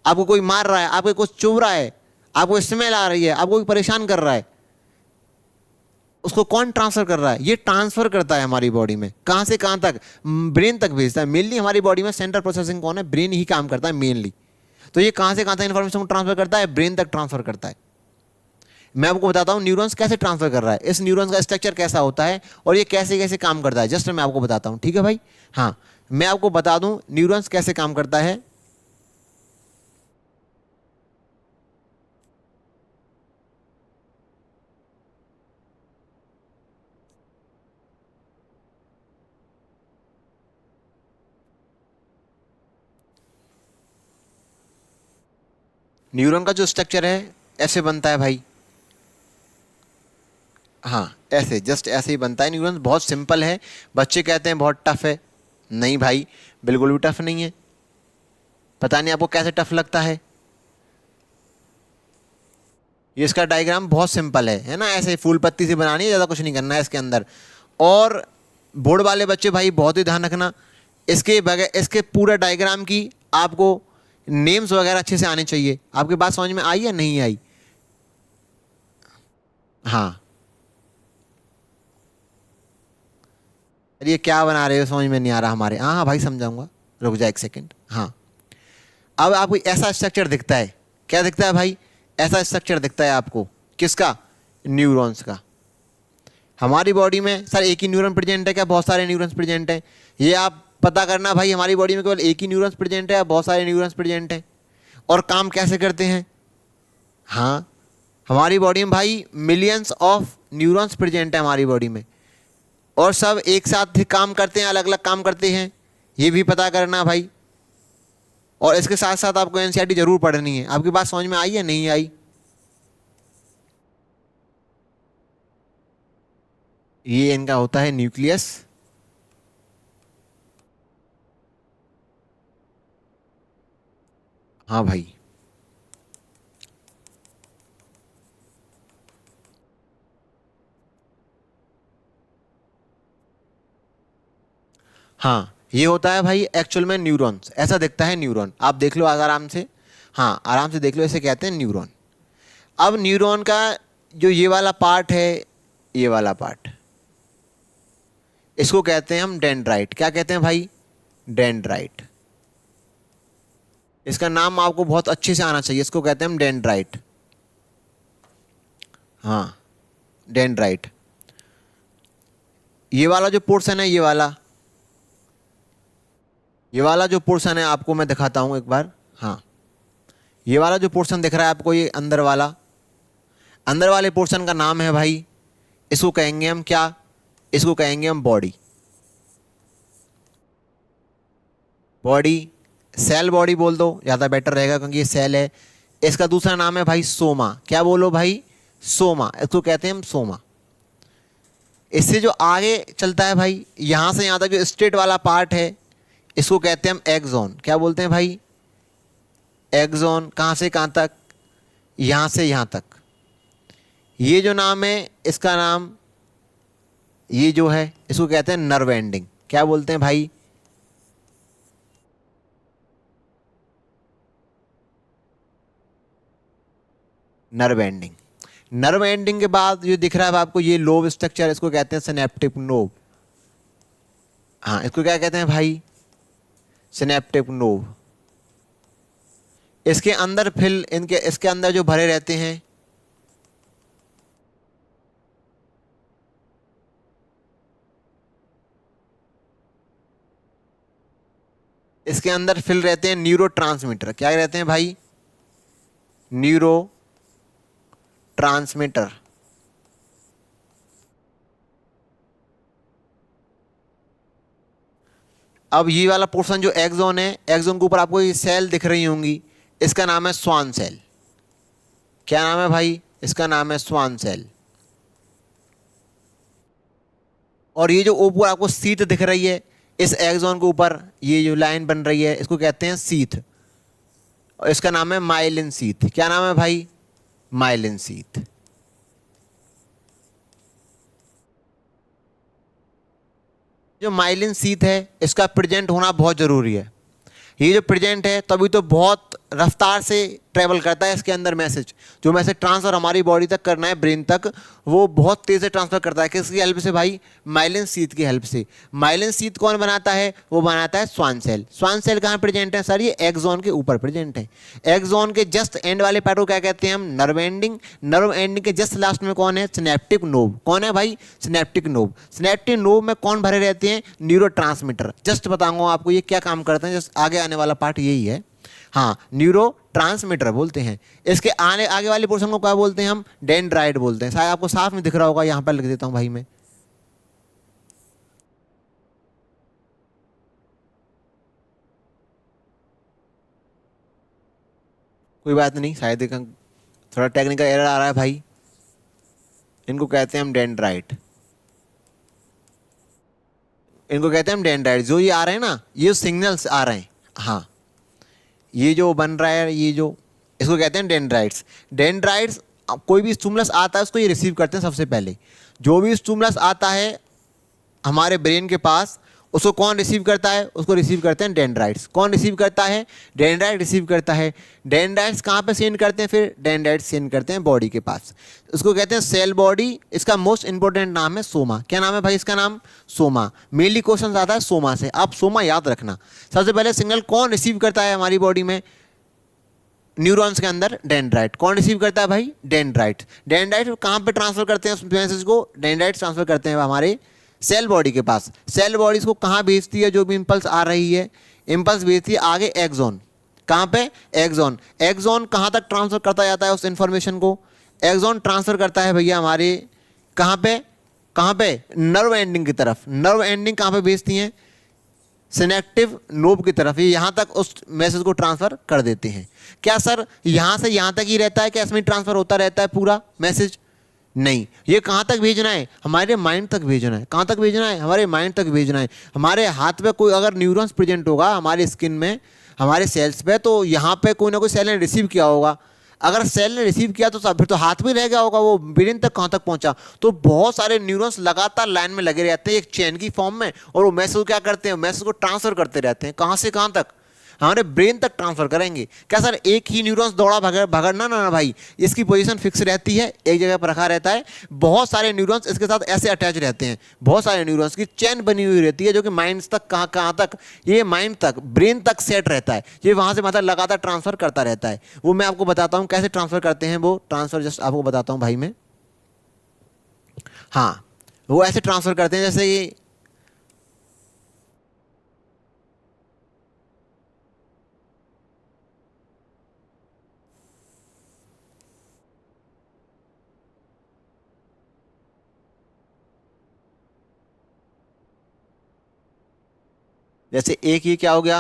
आपको कोई मार रहा है, आपको कुछ चुभ रहा है, आपको स्मेल आ रही है, आपको कोई परेशान कर रहा है, उसको कौन ट्रांसफर कर रहा है? ये ट्रांसफर करता है हमारी बॉडी में। कहां से कहां तक? ब्रेन तक भेजता है। मेनली हमारी बॉडी में सेंट्रल प्रोसेसिंग कौन है? ब्रेन ही काम करता है मेनली। तो ये कहां से कहां तक इंफॉर्मेशन को ट्रांसफर करता है? ब्रेन तक ट्रांसफर करता है। मैं आपको बताता हूं न्यूरॉन्स कैसे ट्रांसफर कर रहा है, इस न्यूरॉन्स का स्ट्रक्चर कैसा होता है और ये कैसे कैसे काम करता है, जस्ट मैं आपको बताता हूं। ठीक है भाई? हाँ, मैं आपको बता दूं न्यूरॉन्स कैसे काम करता है। न्यूरॉन का जो स्ट्रक्चर है ऐसे बनता है भाई। हाँ, ऐसे जस्ट ऐसे ही बनता है न्यूरॉन्स। बहुत सिंपल है। बच्चे कहते हैं बहुत टफ है, नहीं भाई, बिल्कुल भी टफ नहीं है। पता नहीं आपको कैसे टफ लगता है। ये इसका डायग्राम बहुत सिंपल है ना, ऐसे फूल पत्ती से बनानी है, ज़्यादा कुछ नहीं करना है इसके अंदर। और बोर्ड वाले बच्चे भाई बहुत ही ध्यान रखना, इसके बगैर इसके पूरा डायग्राम की आपको नेम्स वगैरह अच्छे से आने चाहिए। आपकी बात समझ में आई या नहीं आई? हाँ, अरे ये क्या बना रहे हो, समझ में नहीं आ रहा हमारे। हाँ हाँ भाई, समझाऊंगा, रुक जा एक सेकंड। हाँ, अब आपको ऐसा स्ट्रक्चर दिखता है। क्या दिखता है भाई? ऐसा स्ट्रक्चर दिखता है आपको। किसका? न्यूरॉन्स का। हमारी बॉडी में सर एक ही न्यूरॉन प्रेजेंट है क्या, बहुत सारे न्यूरॉन्स प्रेजेंट हैं? ये आप पता करना भाई, हमारी बॉडी में केवल एक ही न्यूरॉन्स प्रेजेंट है या बहुत सारे न्यूरॉन्स प्रेजेंट हैं? और काम कैसे करते हैं? हाँ, हमारी बॉडी में भाई मिलियंस ऑफ न्यूरॉन्स प्रेजेंट है हमारी बॉडी में, और सब एक साथ ही काम करते हैं, अलग अलग काम करते हैं, ये भी पता करना भाई। और इसके साथ साथ आपको एनसीईआरटी जरूर पढ़नी है। आपकी बात समझ में आई या नहीं आई? ये इनका होता है न्यूक्लियस। हाँ भाई, हाँ, ये होता है भाई एक्चुअल में न्यूरॉन्स। ऐसा दिखता है न्यूरॉन, आप देख लो आराम से। हाँ, आराम से देख लो, इसे कहते हैं न्यूरॉन। अब न्यूरॉन का जो ये वाला पार्ट है, ये वाला पार्ट, इसको कहते हैं हम डेंड्राइट। क्या कहते हैं भाई? डेंड्राइट। इसका नाम आपको बहुत अच्छे से आना चाहिए, इसको कहते हैं हम डेंड्राइट। हाँ, डेंड्राइट। ये वाला जो पोर्शन है, ये वाला जो पोर्शन है आपको मैं दिखाता हूं एक बार। हाँ, ये वाला जो पोर्शन दिख रहा है आपको, ये अंदर वाले पोर्शन का नाम है भाई, इसको कहेंगे हम क्या? इसको कहेंगे हम बॉडी। बॉडी, सेल बॉडी बोल दो, ज़्यादा बेटर रहेगा क्योंकि ये सेल है। इसका दूसरा नाम है भाई सोमा। क्या बोलो भाई? सोमा। इसको कहते हैं हम सोमा। इससे जो आगे चलता है भाई, यहाँ से यहाँ तक जो स्ट्रेट वाला पार्ट है, इसको कहते हैं हम एक्सोन। क्या बोलते हैं भाई? एक्सोन। कहाँ से कहाँ तक? यहाँ से यहाँ तक। ये जो नाम है, इसका नाम, ये जो है, इसको कहते हैं नर्व एंडिंग। क्या बोलते हैं भाई? Nerve ending. नर्व एंडिंग के बाद जो दिख रहा है आपको, ये लोब स्ट्रक्चर, इसको कहते हैं सिनेप्टिक नोब। हाँ, इसको क्या कहते हैं भाई? Synaptic knob. इसके अंदर फिल इनके इसके अंदर जो भरे रहते हैं, इसके अंदर फिल रहते हैं न्यूरो ट्रांसमीटर। क्या रहते हैं भाई? Neuro transmitter. अब ये वाला पोर्शन जो एक्सोन है, एक्सोन के ऊपर आपको ये सेल दिख रही होंगी, इसका नाम है स्वान सेल। क्या नाम है भाई? इसका नाम है स्वान सेल। और ये जो ऊपर आपको सीथ दिख रही है, इस एक्सोन के ऊपर ये जो लाइन बन रही है, इसको कहते हैं सीथ। और इसका नाम है माइलिन शीथ। क्या नाम है भाई? Myelin sheath. जो माइलिन शीथ है इसका प्रेजेंट होना बहुत जरूरी है। ये जो प्रेजेंट है तभी तो बहुत रफ्तार से ट्रेवल करता है इसके अंदर मैसेज। जो मैसेज ट्रांसफर हमारी बॉडी तक करना है, ब्रेन तक, वो बहुत तेज से ट्रांसफर करता है। किसकी हेल्प से भाई? माइलिन शीथ की हेल्प से। माइलिन शीथ कौन बनाता है? वो बनाता है स्वान सेल। स्वान सेल कहाँ प्रेजेंट है सर? ये एक्सॉन के ऊपर प्रेजेंट है। एक्सॉन के जस्ट एंड वाले पार्ट को क्या कहते हैं हम? Nerve ending. नर्व एंडिंग के जस्ट लास्ट में कौन है? Synaptic knob. कौन है भाई? Synaptic knob. सिनेप्टिक नोब में कौन भरे रहते हैं? न्यूरोट्रांसमीटर। जस्ट बताऊंगा आपको ये क्या काम करते हैं, जस्ट आगे आने वाला पार्ट यही है। हाँ, न्यूरो ट्रांसमीटर बोलते हैं। इसके आगे वाले पोर्शन को क्या बोलते हैं हम? डेंड्राइट बोलते हैं। शायद आपको साफ नहीं दिख रहा होगा, यहां पर लिख देता हूं भाई मैं। कोई बात नहीं, शायद थोड़ा टेक्निकल एरर आ रहा है भाई। इनको कहते हैं हम डेंड्राइट। इनको कहते हैं हम डेंड्राइट। जो ये आ रहे हैं ना, ये सिग्नल्स आ रहे हैं, हाँ, ये जो बन रहा है, ये जो, इसको कहते हैं डेंड्राइट्स। डेंड्राइट्स, कोई भी स्टिमुलस आता है उसको ये रिसीव करते हैं सबसे पहले। जो भी स्टिमुलस आता है हमारे ब्रेन के पास, उसको कौन रिसीव करता है? उसको रिसीव करते हैं डेंड्राइट्स। कौन रिसीव करता है? डेंड्राइट रिसीव करता है। डेंड्राइट्स कहाँ पे सेंड करते हैं फिर? डेंड्राइट्स सेंड करते हैं बॉडी के पास। उसको कहते हैं सेल बॉडी। इसका मोस्ट इंपॉर्टेंट नाम है सोमा। क्या नाम है भाई इसका? नाम सोमा। मेनली क्वेश्चन आता है सोमा से, आप सोमा याद रखना। सबसे पहले सिग्नल कौन रिसीव करता है हमारी बॉडी में? न्यूरॉन्स के अंदर डेंड्राइट। कौन रिसीव करता है भाई? डेंड्राइट। डेंड्राइट कहाँ पे ट्रांसफर करते हैं उस मैसेज को? डेंड्राइट ट्रांसफर करते हैं हमारे सेल बॉडी के पास। सेल बॉडी इसको कहाँ भेजती है? जो भी इंपल्स आ रही है, इंपल्स भेजती है आगे एक्सॉन। कहाँ पे? एक्सॉन। एक्सॉन कहाँ तक ट्रांसफर करता जाता है उस इंफॉर्मेशन को? एक्सॉन ट्रांसफर करता है भैया हमारे कहाँ पे? कहाँ पे? नर्व एंडिंग की तरफ। नर्व एंडिंग कहाँ पे भेजती हैं? सिनेप्टिव नोब की तरफ। ये यहाँ तक उस मैसेज को ट्रांसफर कर देते हैं। क्या सर यहाँ से यहाँ तक ही रहता है? क्या इसमें ट्रांसफर होता रहता है पूरा मैसेज? नहीं, ये कहाँ तक भेजना है? हमारे माइंड तक भेजना है। कहाँ तक भेजना है? हमारे माइंड तक भेजना है। हमारे हाथ पे कोई अगर न्यूरॉन्स प्रेजेंट होगा हमारे स्किन में, हमारे सेल्स पे, तो यहाँ पे कोई ना कोई सेल ने रिसीव किया होगा। अगर सेल ने रिसीव किया तो फिर तो हाथ में रह गया होगा, वो ब्रेन तक कहाँ तक पहुँचा? तो बहुत सारे न्यूरॉन्स लगातार लाइन में लगे रहते हैं एक चेन की फॉर्म में, और वो मैसेज क्या करते हैं? मैसेज को ट्रांसफर करते रहते हैं। कहाँ से कहाँ तक? हमारे ब्रेन तक ट्रांसफर करेंगे। क्या सर एक ही न्यूरॉन्स दौड़ा भगड़ना? ना ना भाई, इसकी पोजीशन फिक्स रहती है, एक जगह पर रखा रहता है। बहुत सारे न्यूरॉन्स इसके साथ ऐसे अटैच रहते हैं। बहुत सारे न्यूरॉन्स की चेन बनी हुई रहती है, जो कि माइंड तक कहाँ कहाँ तक? ये माइंड तक, ब्रेन तक सेट रहता है। ये वहाँ से मतलब लगातार ट्रांसफर करता रहता है। वो मैं आपको बताता हूँ कैसे ट्रांसफर करते हैं। वो ट्रांसफर जस्ट आपको बताता हूँ भाई मैं। हाँ, वो ऐसे ट्रांसफर करते हैं जैसे कि जैसे एक ये क्या हो गया?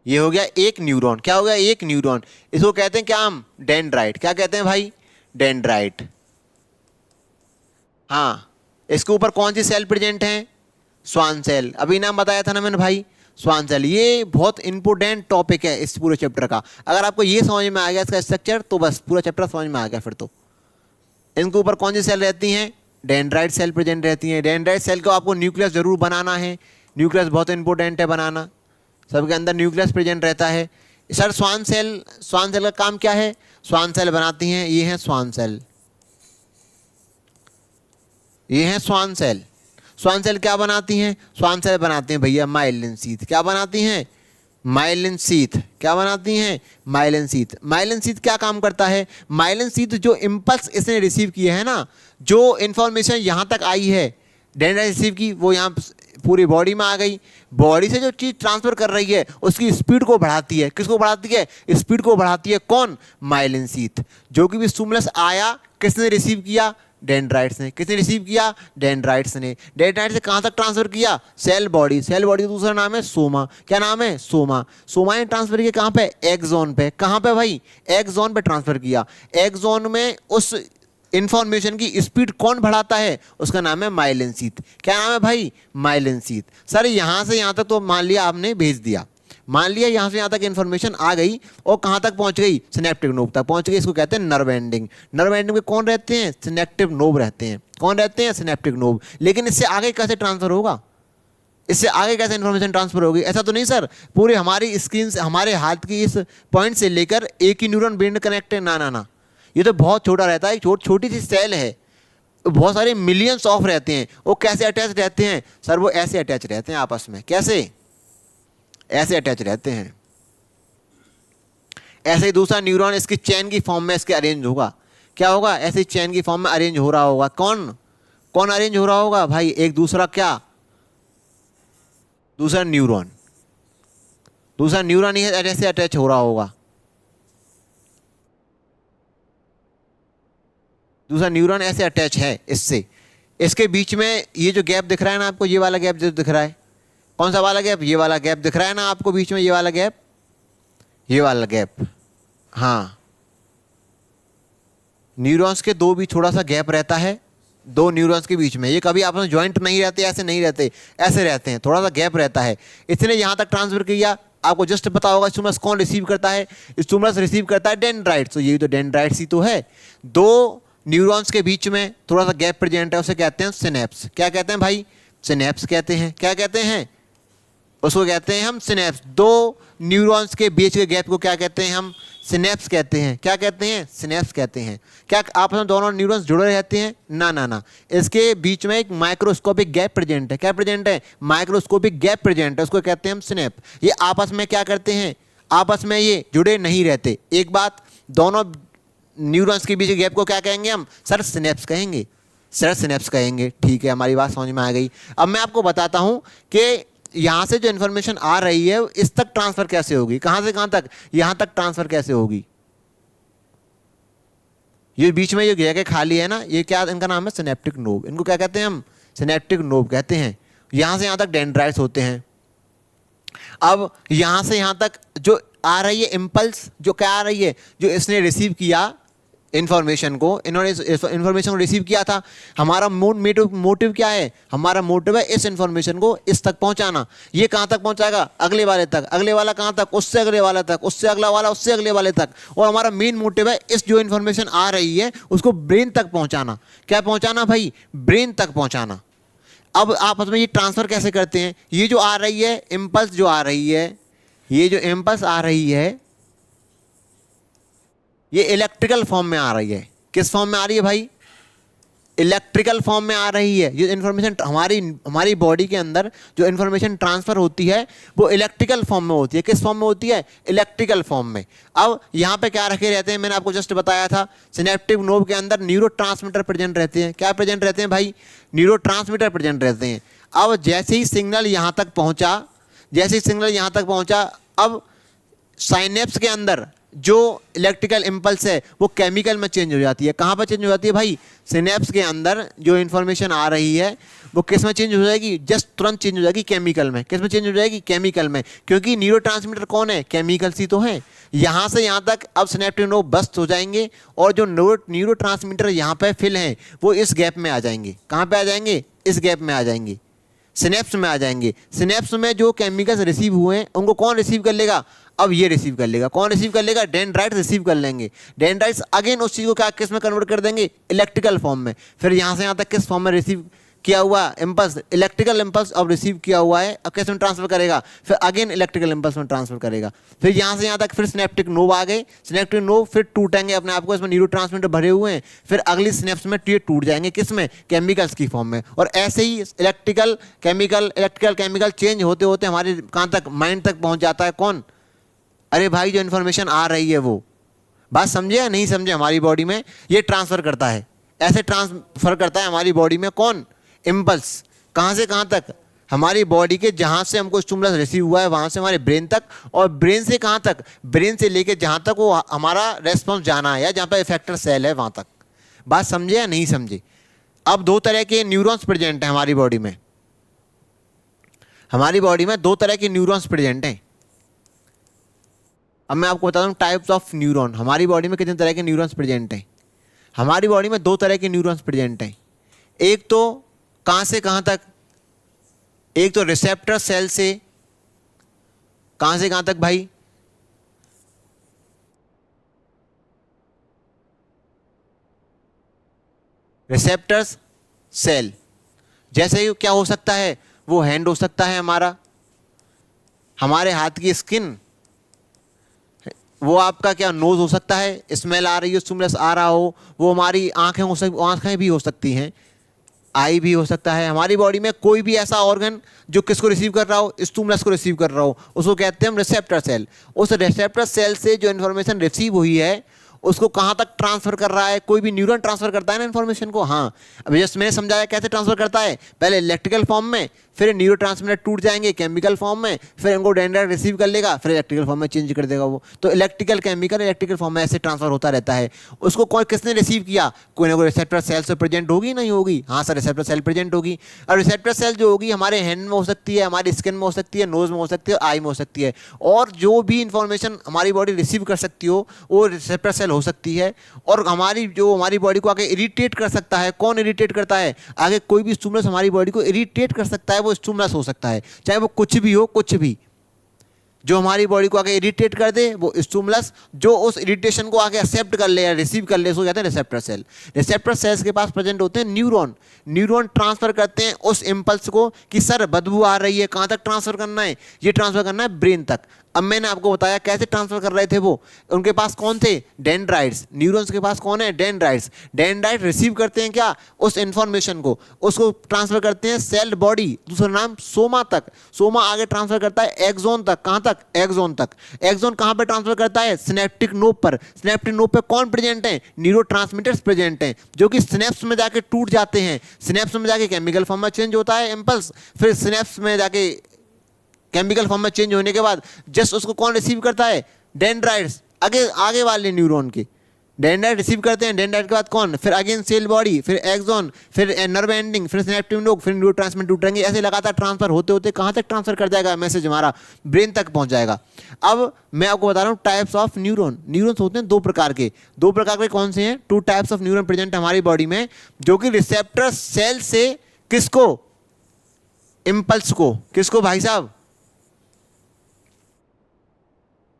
ये हो गया एक न्यूरॉन। क्या हो गया? एक न्यूरॉन। इसको कहते हैं क्या हम? डेंड्राइट। क्या कहते हैं भाई? डेंड्राइट। हाँ, इसके ऊपर कौन सी सेल प्रेजेंट है? Schwann cell. अभी नाम बताया था ना मैंने भाई, स्वान सेल। ये बहुत इंपॉर्टेंट टॉपिक है इस पूरे चैप्टर का। अगर आपको ये समझ में आ गया इसका स्ट्रक्चर, तो बस पूरा चैप्टर समझ में आ गया फिर तो। इनके ऊपर कौन सी सेल रहती हैं? डेंड्राइट सेल प्रेजेंट रहती हैं। डेंड्राइट सेल को आपको न्यूक्लियस जरूर बनाना है। न्यूक्लियस बहुत इंपॉर्टेंट है बनाना। सबके अंदर न्यूक्लियस प्रेजेंट रहता है। सर स्वान सेल का काम क्या है? स्वान सेल बनाती हैं, ये हैं स्वान सेल। ये हैं स्वान सेल। स्वान सेल क्या बनाती हैं? स्वान सेल बनाते हैं भैया माइलिन शीथ। क्या बनाती हैं? Myelin sheath. क्या बनाती हैं? Myelin sheath. माइलिन शीथ क्या काम करता है? माइलिन शीथ जो इंपल्स इसने रिसीव किए हैं ना, जो इंफॉर्मेशन यहाँ तक आई है डेंड्राइट रिसीव की, वो यहाँ पूरी बॉडी में आ गई। बॉडी से जो चीज़ ट्रांसफर कर रही है उसकी स्पीड को बढ़ाती है। किसको बढ़ाती है? स्पीड को बढ़ाती है। कौन? Myelin sheath. जो कि भी स्टिमुलस आया, किसने रिसीव किया? डेंड्राइट्स ने। किसने रिसीव किया? डेंड्राइट्स ने। डेंड्राइट से कहाँ तक ट्रांसफर किया? Cell body. सेल बॉडी का दूसरा नाम है सोमा। क्या नाम है? सोमा। सोमा ने ट्रांसफर किया कहाँ पे? एक्सॉन पे। कहाँ पे भाई? एक्सॉन पे ट्रांसफर किया। एक्सॉन में उस इंफॉर्मेशन की स्पीड कौन बढ़ाता है? उसका नाम है माइलिन शीथ। क्या नाम है भाई? Myelin sheath. सर यहाँ से यहाँ तक तो मान लिया आपने भेज दिया, मान लिया यहाँ से यहाँ तक इन्फॉर्मेशन आ गई और कहाँ तक पहुँच गई? सिनेप्टिक नोब तक पहुँच गई। इसको कहते हैं नर्व एंडिंग। नर्व एंडिंग में कौन रहते हैं? सिनेप्टिक नोब रहते हैं। कौन रहते हैं? Synaptic knob. लेकिन इससे आगे कैसे ट्रांसफर होगा? इससे आगे कैसे इन्फॉर्मेशन ट्रांसफर होगी? ऐसा तो नहीं सर पूरे हमारी स्क्रीन से, हमारे हाथ की इस पॉइंट से लेकर एक ही न्यूरॉन ब्रेन कनेक्ट है? ना ना ना, ये तो बहुत छोटा रहता है, छोटी सी सेल है, बहुत सारे मिलियंस ऑफ रहते हैं। वो कैसे अटैच रहते हैं सर? वो ऐसे अटैच रहते हैं आपस में। कैसे? ऐसे अटैच रहते हैं। ऐसे ही दूसरा न्यूरॉन इसकी चेन की फॉर्म में इसके अरेंज होगा। क्या होगा? ऐसे चेन की फॉर्म में अरेंज हो रहा होगा। कौन कौन अरेंज हो रहा होगा भाई? एक दूसरा क्या? दूसरा न्यूरॉन। दूसरा न्यूरॉन ही ऐसे अटैच हो रहा होगा। दूसरा न्यूरॉन ऐसे अटैच है इससे। इसके बीच में ये जो गैप दिख रहा है ना आपको, ये वाला गैप जो दिख रहा है, कौन सा वाला गैप? ये वाला गैप दिख रहा है ना आपको बीच में, ये वाला गैप, ये वाला गैप। हाँ, न्यूरॉन्स के दो भी थोड़ा सा गैप रहता है, दो न्यूरॉन्स के बीच में। ये कभी आपस में ज्वाइंट नहीं रहते, ऐसे नहीं रहते, ऐसे रहते हैं, थोड़ा सा गैप रहता है। इसने यहाँ तक ट्रांसफर किया, आपको जस्ट पता होगा स्टिमुलस कौन रिसीव करता है? स्टिमुलस रिसीव करता है डेंड्राइट्स। तो ये तो डेंड्राइट्स ही तो है। दो न्यूरॉन्स के बीच में थोड़ा सा गैप प्रेजेंट है, उसे कहते हैं सिनेप्स। क्या कहते हैं भाई? सिनेप्स कहते हैं। क्या कहते हैं? उसको कहते हैं हम सिनेप्स। दो न्यूरॉन्स के बीच के गैप को क्या कहते हैं हम? सिनेप्स कहते हैं। क्या कहते हैं? सिनेप्स कहते हैं। क्या आपस में दोनों न्यूरॉन्स जुड़े रहते हैं? ना ना ना, इसके बीच में एक माइक्रोस्कोपिक गैप प्रेजेंट है। क्या प्रेजेंट है? माइक्रोस्कोपिक गैप प्रेजेंट है, उसको कहते हैं हम सिनेप। ये आपस में क्या करते हैं? आपस में ये जुड़े नहीं रहते। एक बात, दोनों न्यूरॉन्स के बीच के गैप को क्या कहेंगे हम? सर सिनेप्स कहेंगे। सर सिनेप्स कहेंगे। ठीक है, हमारी बात समझ में आ गई। अब मैं आपको बताता हूं कि यहाँ से जो इन्फॉर्मेशन आ रही है इस तक ट्रांसफर कैसे होगी? कहाँ से कहाँ तक? यहाँ तक ट्रांसफर कैसे होगी? ये बीच में जो जगह खाली है ना, ये क्या, इनका नाम है सिनेप्टिक नोब। इनको क्या कहते हैं हम? सिनेप्टिक नोब कहते हैं। यहाँ से यहाँ तक डेंड्राइट्स होते हैं। अब यहाँ से यहाँ तक जो आ रही है इम्पल्स, जो क्या आ रही है, जो इसने रिसीव किया इन्फॉर्मेशन को, इन्होंने इन्फॉर्मेशन को रिसीव किया था। हमारा मोटिव क्या है? हमारा मोटिव है इस इन्फॉर्मेशन को इस तक पहुंचाना। ये कहाँ तक पहुंचाएगा? अगले वाले तक। अगले वाला कहाँ तक? उससे अगले वाला तक। उससे अगला वाला उससे अगले वाले तक। और हमारा मेन मोटिव है इस जो इन्फॉर्मेशन आ रही है उसको ब्रेन तक पहुंचाना। क्या पहुंचाना भाई? ब्रेन तक पहुंचाना। अब आपस में ये ट्रांसफर कैसे करते हैं? ये जो आ रही है इम्पल्स, जो आ रही है, ये जो इम्पल्स आ रही है, ये इलेक्ट्रिकल फॉर्म में आ रही है। किस फॉर्म में आ रही है भाई? इलेक्ट्रिकल फॉर्म में आ रही है। ये इन्फॉर्मेशन हमारी बॉडी के अंदर जो इन्फॉर्मेशन ट्रांसफर होती है वो इलेक्ट्रिकल फॉर्म में होती है। किस फॉर्म में होती है? इलेक्ट्रिकल फॉर्म में। अब यहाँ पे क्या रखे रहते हैं? मैंने आपको जस्ट बताया था, सिनेप्टिक नोब के अंदर न्यूरोट्रांसमीटर प्रेजेंट रहते हैं। क्या प्रेजेंट रहते हैं भाई? न्यूरोट्रांसमीटर प्रेजेंट रहते हैं। अब जैसे ही सिग्नल यहाँ तक पहुँचा, जैसे ही सिग्नल यहाँ तक पहुँचा, अब साइनेप्स के अंदर जो इलेक्ट्रिकल इम्पल्स है वो केमिकल में चेंज हो जाती है। कहाँ पर चेंज हो जाती है भाई? सिनेप्स के अंदर जो इन्फॉर्मेशन आ रही है वो किस में चेंज हो जाएगी? जस्ट तुरंत चेंज हो जाएगी केमिकल में। किस में चेंज हो जाएगी? केमिकल में। क्योंकि न्यूरोट्रांसमीटर कौन है? केमिकल्स ही तो है। यहाँ से यहाँ तक अब सिनेप्टिक नोब बस्ट हो जाएंगे और जो न्यूरोट्रांसमीटर यहाँ पे फिल हैं वो इस गैप में आ जाएंगे। कहाँ पे आ जाएंगे? इस गैप में आ जाएंगे, सिनेप्स में आ जाएंगे। सिनेप्स में जो केमिकल्स रिसीव हुए हैं उनको कौन रिसीव कर लेगा? अब ये रिसीव कर लेगा। कौन रिसीव कर लेगा? डेंड्राइट्स रिसीव कर लेंगे। डेंड्राइट्स अगेन उस चीज़ को क्या किस में कन्वर्ट कर देंगे? इलेक्ट्रिकल फॉर्म में। फिर यहाँ से यहाँ तक किस फॉर्म में रिसीव किया हुआ इम्पल्स? इलेक्ट्रिकल इम्पल्स अब रिसीव किया हुआ है, अब किस में ट्रांसफर करेगा? फिर अगेन इलेक्ट्रिकल इम्पल्स में ट्रांसफर करेगा। फिर यहाँ से यहाँ तक फिर सिनेप्टिक नोब आ गए। सिनेप्टिक नोब फिर टूटेंगे अपने आप को, इसमें न्यूरोट्रांसमीटर भरे हुए हैं। फिर अगली सिनेप्स में ये टूट जाएंगे, किस में? केमिकल्स की फॉर्म में। और ऐसे ही इलेक्ट्रिकल केमिकल चेंज होते होते हमारे कहाँ तक? माइंड तक पहुँच जाता है। कौन? अरे भाई जो इन्फॉर्मेशन आ रही है वो। बात समझे या नहीं समझे? हमारी बॉडी में ये ट्रांसफ़र करता है, ऐसे ट्रांसफ़र करता है हमारी बॉडी में। कौन? इम्पल्स। कहाँ से कहाँ तक? हमारी बॉडी के जहाँ से हमको स्टिमुलस रिसीव हुआ है वहाँ से हमारे ब्रेन तक, और ब्रेन से कहाँ तक? ब्रेन से लेके जहाँ तक वो हमारा रेस्पॉन्स जाना है या जहाँ पर इफेक्टर सेल है वहाँ तक। बात समझे या नहीं समझे? अब दो तरह के न्यूरॉन्स प्रेजेंट हैं हमारी बॉडी में। हमारी बॉडी में दो तरह के न्यूरॉन्स प्रेजेंट हैं। अब मैं आपको बता दूं टाइप्स ऑफ न्यूरॉन। हमारी बॉडी में कितने तरह के न्यूरॉन्स प्रेजेंट हैं? हमारी बॉडी में दो तरह के न्यूरॉन्स प्रेजेंट हैं। एक तो कहाँ से कहाँ तक, एक तो रिसेप्टर सेल से कहाँ से कहाँ तक भाई, रिसेप्टर्स सेल। जैसे ही क्या हो सकता है, वो हैंड हो सकता है हमारा, हमारे हाथ की स्किन, वो आपका क्या नोज हो सकता है, स्मेल आ रही हो, स्टिमुलस आ रहा हो, वो हमारी आंखें हो सकती, आंखें भी हो सकती हैं, आई भी हो सकता है। हमारी बॉडी में कोई भी ऐसा ऑर्गन जो किसको रिसीव कर रहा हो, स्टिमुलस को रिसीव कर रहा हो, उसको कहते हैं हम रिसेप्टर सेल। उस रिसेप्टर सेल से जो इन्फॉर्मेशन रिसीव हुई है उसको कहाँ तक ट्रांसफर कर रहा है, कोई भी न्यूरॉन ट्रांसफर करता है ना इन्फॉर्मेशन को। हाँ, अभी जस्ट मैंने समझाया कैसे ट्रांसफर करता है, पहले इलेक्ट्रिकल फॉर्म में, फिर न्यूरोट्रांसमीटर टूट जाएंगे केमिकल फॉर्म में, फिर इनको डेंड्राइट रिसीव कर लेगा, फिर इलेक्ट्रिकल फॉर्म में चेंज कर देगा वो। तो इलेक्ट्रिकल केमिकल इलेक्ट्रिकल फॉर्म में ऐसे ट्रांसफर होता रहता है। उसको कौन किसने रिसीव किया, कोई ना कोई रिसेप्टर सेल से प्रेजेंट होगी, नहीं होगी, हाँ सर रिसेप्टर सेल प्रेजेंट होगी। और रिसेप्टर सेल जो होगी हमारे हैंड में हो सकती है, हमारी स्किन में हो सकती है, नोज में हो सकती है, आई में हो सकती है। और जो भी इंफॉर्मेशन हमारी बॉडी रिसीव कर सकती हो वो रिसेप्टर सेल हो सकती है। और हमारी बॉडी को आगे इरिटेट कर सकता है, कौन इरिटेट करता है, आगे कोई भी स्टिमुलस हमारी बॉडी को इरिटेट कर सकता है, वो स्टिमुलस हो सकता है, चाहे वो कुछ भी हो, कुछ भी जो हमारी बॉडी को आगे इरिटेट कर दे वो स्टिमुलस, जो उस इरिटेशन को आगे एक्सेप्ट कर ले या रिसीव कर ले, उसको कहते हैं रिसेप्टर सेल। रिसेप्टर सेल्स के पास प्रेजेंट होते हैं न्यूरॉन। न्यूरॉन ट्रांसफर करते हैं उस इम्पल्स को कि सर बदबू आ रही है, कहाँ तक ट्रांसफर करना है, ये ट्रांसफर करना है ब्रेन तक। अब मैंने आपको बताया कैसे ट्रांसफर कर रहे थे वो, उनके पास कौन थे, डेंड्राइट्स। न्यूरॉन्स के पास कौन है, डेंड्राइट्स। डेंड्राइट रिसीव करते हैं क्या, उस इंफॉर्मेशन को, उसको ट्रांसफर करते हैं सेल बॉडी, दूसरा नाम सोमा तक। सोमा आगे ट्रांसफर करता है एक्सोन तक, कहाँ तक, एक्सोन तक। एक्सोन कहाँ पर ट्रांसफर करता है, सिनेप्टिक नोब पर। सिनेप्टिक नोब पर कौन प्रेजेंट है, न्यूरोट्रांसमीटर्स प्रेजेंट हैं, जो कि सिनेप्स में जाके टूट जाते हैं। सिनेप्स में जाके केमिकल फॉर्म में चेंज होता है इम्पल्स, फिर सिनेप्स में जाके केमिकल फॉर्म में चेंज होने के बाद जस्ट उसको कौन रिसीव करता है, डेंड्राइट्स। आगे आगे वाले न्यूरॉन के डेंड्राइट रिसीव करते हैं, डेंड्राइट के बाद कौन, फिर अगेन सेल बॉडी, फिर एक्सोन, फिर नर्व एंडिंग, फिर सिनेप्टिक नोड, फिर न्यूरोट्रांसमीटर टूटेंगे। ऐसे लगातार ट्रांसफर होते होते कहाँ तक ट्रांसफर कर जाएगा मैसेज, हमारा ब्रेन तक पहुँच जाएगा। अब मैं आपको बता रहा हूँ टाइप्स ऑफ न्यूरॉन। न्यूरॉन्स होते हैं दो प्रकार के। दो प्रकार के कौन से हैं, two types of neuron present हमारी बॉडी में, जो कि रिसेप्टर सेल से किसको, इम्पल्स को, किसको भाई साहब,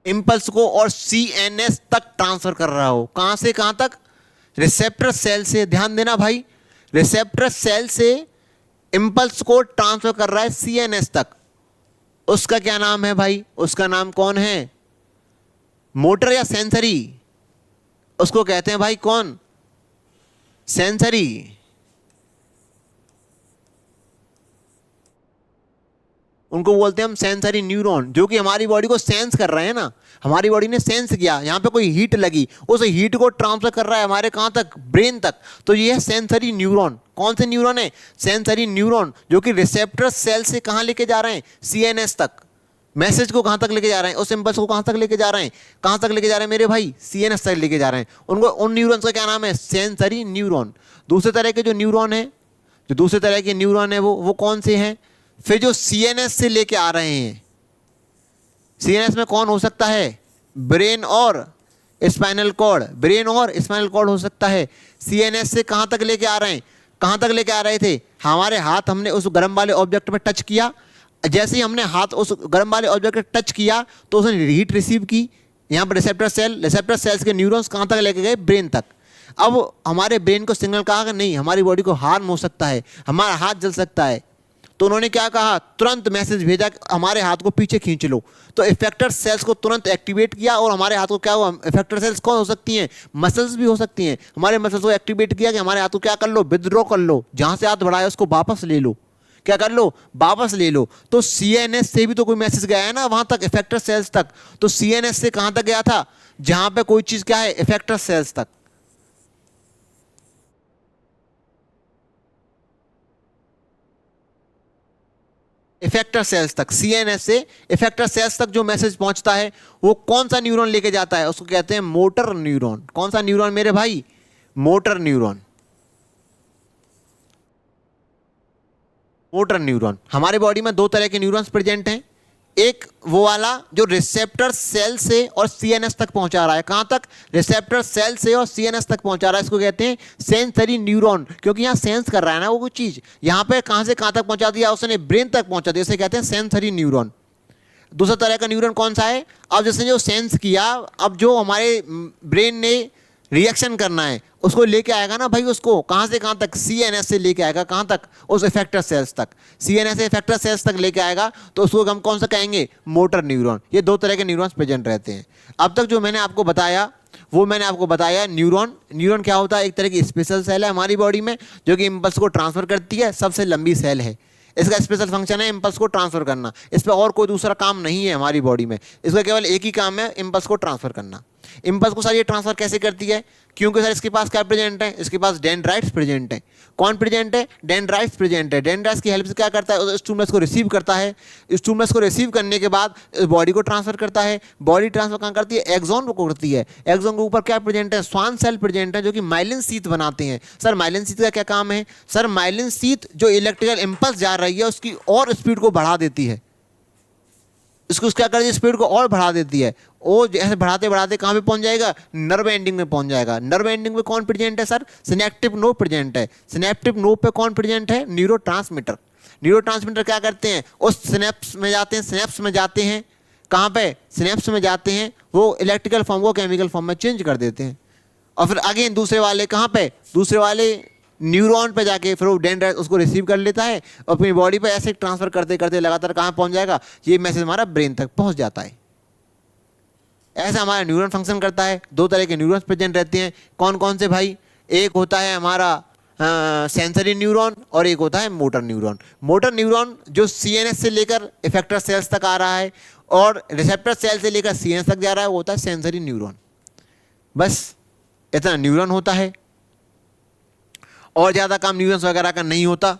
इम्पल्स को और सीएनएस तक ट्रांसफर कर रहा हो। कहां से कहां तक, रिसेप्टर सेल से, ध्यान देना भाई, रिसेप्टर सेल से इम्पल्स को ट्रांसफर कर रहा है सीएनएस तक। उसका क्या नाम है भाई, उसका नाम कौन है, मोटर या सेंसरी, उसको कहते हैं भाई कौन, सेंसरी। उनको बोलते हैं हम सेंसरी न्यूरॉन, जो कि हमारी बॉडी को सेंस कर रहे हैं ना। हमारी बॉडी ने सेंस किया, यहाँ पे कोई हीट लगी, उस हीट को ट्रांसफर कर रहा है हमारे कहाँ तक, ब्रेन तक। तो ये है सेंसरी न्यूरॉन। कौन से न्यूरॉन है, सेंसरी न्यूरॉन, जो कि रिसेप्टर सेल से कहाँ लेके जा रहे हैं, सीएनएस तक। मैसेज को कहाँ तक लेके जा रहे हैं, उस इम्पल्स को कहाँ तक लेके जा रहे हैं, कहाँ तक लेके जा रहे हैं मेरे भाई, सीएनएस तक लेके जा रहे हैं। उनको, उन न्यूरॉन्स का क्या नाम है, सेंसरी न्यूरॉन। दूसरे तरह के जो न्यूरॉन है, जो दूसरे तरह के न्यूरॉन है वो कौन से हैं, फिर जो सीएनएस से लेके आ रहे हैं। सीएनएस में कौन हो सकता है, ब्रेन और स्पाइनल कॉर्ड, ब्रेन और स्पाइनल कॉर्ड हो सकता है। सीएनएस से कहां तक लेके आ रहे हैं, कहां तक लेके आ रहे थे, हमारे हाथ हमने उस गर्म वाले ऑब्जेक्ट पे टच किया, जैसे ही हमने हाथ उस गर्म वाले ऑब्जेक्ट पे टच किया तो उसने हीट रिसीव की। यहाँ पर रिसेप्टर सेल्स के न्यूरॉन्स कहां तक लेके गए, ब्रेन तक। अब हमारे ब्रेन को सिग्नल कहा कि नहीं, हमारी बॉडी को हार्म हो सकता है, हमारा हाथ जल सकता है। तो उन्होंने क्या कहा, तुरंत मैसेज भेजा कि हमारे हाथ को पीछे खींच लो। तो इफेक्टर सेल्स को तुरंत एक्टिवेट किया और हमारे हाथ को क्या हुआ, इफेक्टर सेल्स कौन हो सकती हैं, मसल्स भी हो सकती हैं। हमारे मसल्स को एक्टिवेट किया कि हमारे हाथ को क्या कर लो, विदड्रॉ कर लो, जहां से हाथ बढ़ाया उसको वापस ले लो, क्या कर लो, वापस ले लो। तो सीएनएस से भी तो कोई मैसेज गया है ना वहां तक, इफेक्टर सेल्स तक। तो सीएनएस से कहां तक गया था, जहां पे कोई चीज क्या है, इफेक्टर सेल्स तक। इफेक्टर सेल्स तक, सीएनएस से इफेक्टर सेल्स तक जो मैसेज पहुंचता है वो कौन सा न्यूरॉन लेके जाता है, उसको कहते हैं मोटर न्यूरॉन। कौन सा न्यूरॉन मेरे भाई, मोटर न्यूरॉन। Motor neuron. हमारे बॉडी में दो तरह के न्यूरॉन्स प्रेजेंट हैं, एक वो वाला जो रिसेप्टर सेल से और सीएनएस तक पहुंचा रहा है। कहां तक? रिसेप्टर सेल से और सीएनएस तक पहुंचा रहा है, इसको कहते हैं सेंसरी न्यूरॉन, क्योंकि यहां सेंस कर रहा है ना वो कुछ चीज। यहां पे कहां से कहां तक पहुंचा दिया उसने? ब्रेन तक पहुंचा दिया, इसे कहते हैं सेंसरी न्यूरॉन। दूसरा तरह का न्यूरॉन कौन सा है? अब जैसे जो सेंस किया, अब जो हमारे ब्रेन ने रिएक्शन करना है उसको लेके आएगा ना भाई, उसको कहां से कहां तक? सीएनएस से लेके आएगा। कहां तक? उस इफेक्टर सेल्स तक, सीएनएस से इफेक्टर सेल्स तक लेके आएगा, तो उसको हम कौन सा कहेंगे? Motor neuron. ये दो तरह के न्यूरॉन्स प्रेजेंट रहते हैं। अब तक जो मैंने आपको बताया वो मैंने आपको बताया न्यूरॉन। न्यूरॉन क्या होता है? एक तरह की स्पेशल सेल है हमारी बॉडी में जो कि इम्पल्स को ट्रांसफर करती है, सबसे लंबी सेल है। इसका स्पेशल फंक्शन है इम्पल्स को ट्रांसफर करना, इस पर और कोई दूसरा काम नहीं है हमारी बॉडी में, इसका केवल एक ही काम है, इम्पल्स को ट्रांसफर करना। इम्पल्स को सर ये ट्रांसफर कैसे करती है? क्योंकि सर इसके पास क्या प्रेजेंट है? इसके पास डेंड्राइट्स प्रेजेंट है। कौन प्रेजेंट है? डेंड्राइट्स प्रेजेंट है। डेंड्राइट्स की हेल्प से क्या करता है? स्टिमुलस को रिसीव करता है। स्टिमुलस को रिसीव करने के बाद बॉडी को ट्रांसफर करता है। बॉडी ट्रांसफर कहाँ करती है? एक्सॉन को करती है। एक्सॉन के ऊपर क्या प्रेजेंट है? स्वान सेल प्रेजेंट है जो कि माइलिन शीथ बनाते हैं। सर माइलिन शीथ का क्या काम है? सर माइलिन शीथ जो इलेक्ट्रिकल इम्पल्स जा रही है उसकी और स्पीड को बढ़ा देती है, इसको क्या कर दी? स्पीड को और बढ़ा देती है। वो जैसे बढ़ाते बढ़ाते कहाँ पे पहुंच जाएगा? नर्व एंडिंग में पहुंच जाएगा। नर्व एंडिंग में कौन प्रेजेंट है सर? सिनेप्टिक नोड प्रेजेंट है। सिनेप्टिक नोड पे कौन प्रेजेंट है? न्यूरोट्रांसमीटर। न्यूरोट्रांसमीटर क्या करते हैं? उस सिनेप्स में जाते हैं, सिनेप्स में जाते हैं। कहाँ पे? सिनेप्स में जाते हैं, वो इलेक्ट्रिकल फॉर्म को केमिकल फॉर्म में चेंज कर देते हैं। और फिर अगेन दूसरे वाले कहाँ पे? दूसरे वाले न्यूरॉन पे जाके फिर वो डेंड्राइट उसको रिसीव कर लेता है और अपनी बॉडी पे ऐसे ट्रांसफर करते करते लगातार कहाँ पहुंच जाएगा? ये मैसेज हमारा ब्रेन तक पहुंच जाता है। ऐसा हमारा न्यूरॉन फंक्शन करता है। दो तरह के न्यूरॉन्स प्रेजेंट रहते हैं। कौन कौन से भाई? एक होता है हमारा सेंसरी न्यूरॉन और एक होता है मोटर न्यूरॉन। मोटर न्यूरॉन जो सीएनएस से लेकर इफेक्टर सेल्स तक आ रहा है और रिसेप्टर सेल से लेकर सीएनएस तक जा रहा है, वो होता है सेंसरी न्यूरॉन। बस इतना न्यूरॉन होता है और ज़्यादा काम न्यूरॉन्स वगैरह का नहीं होता।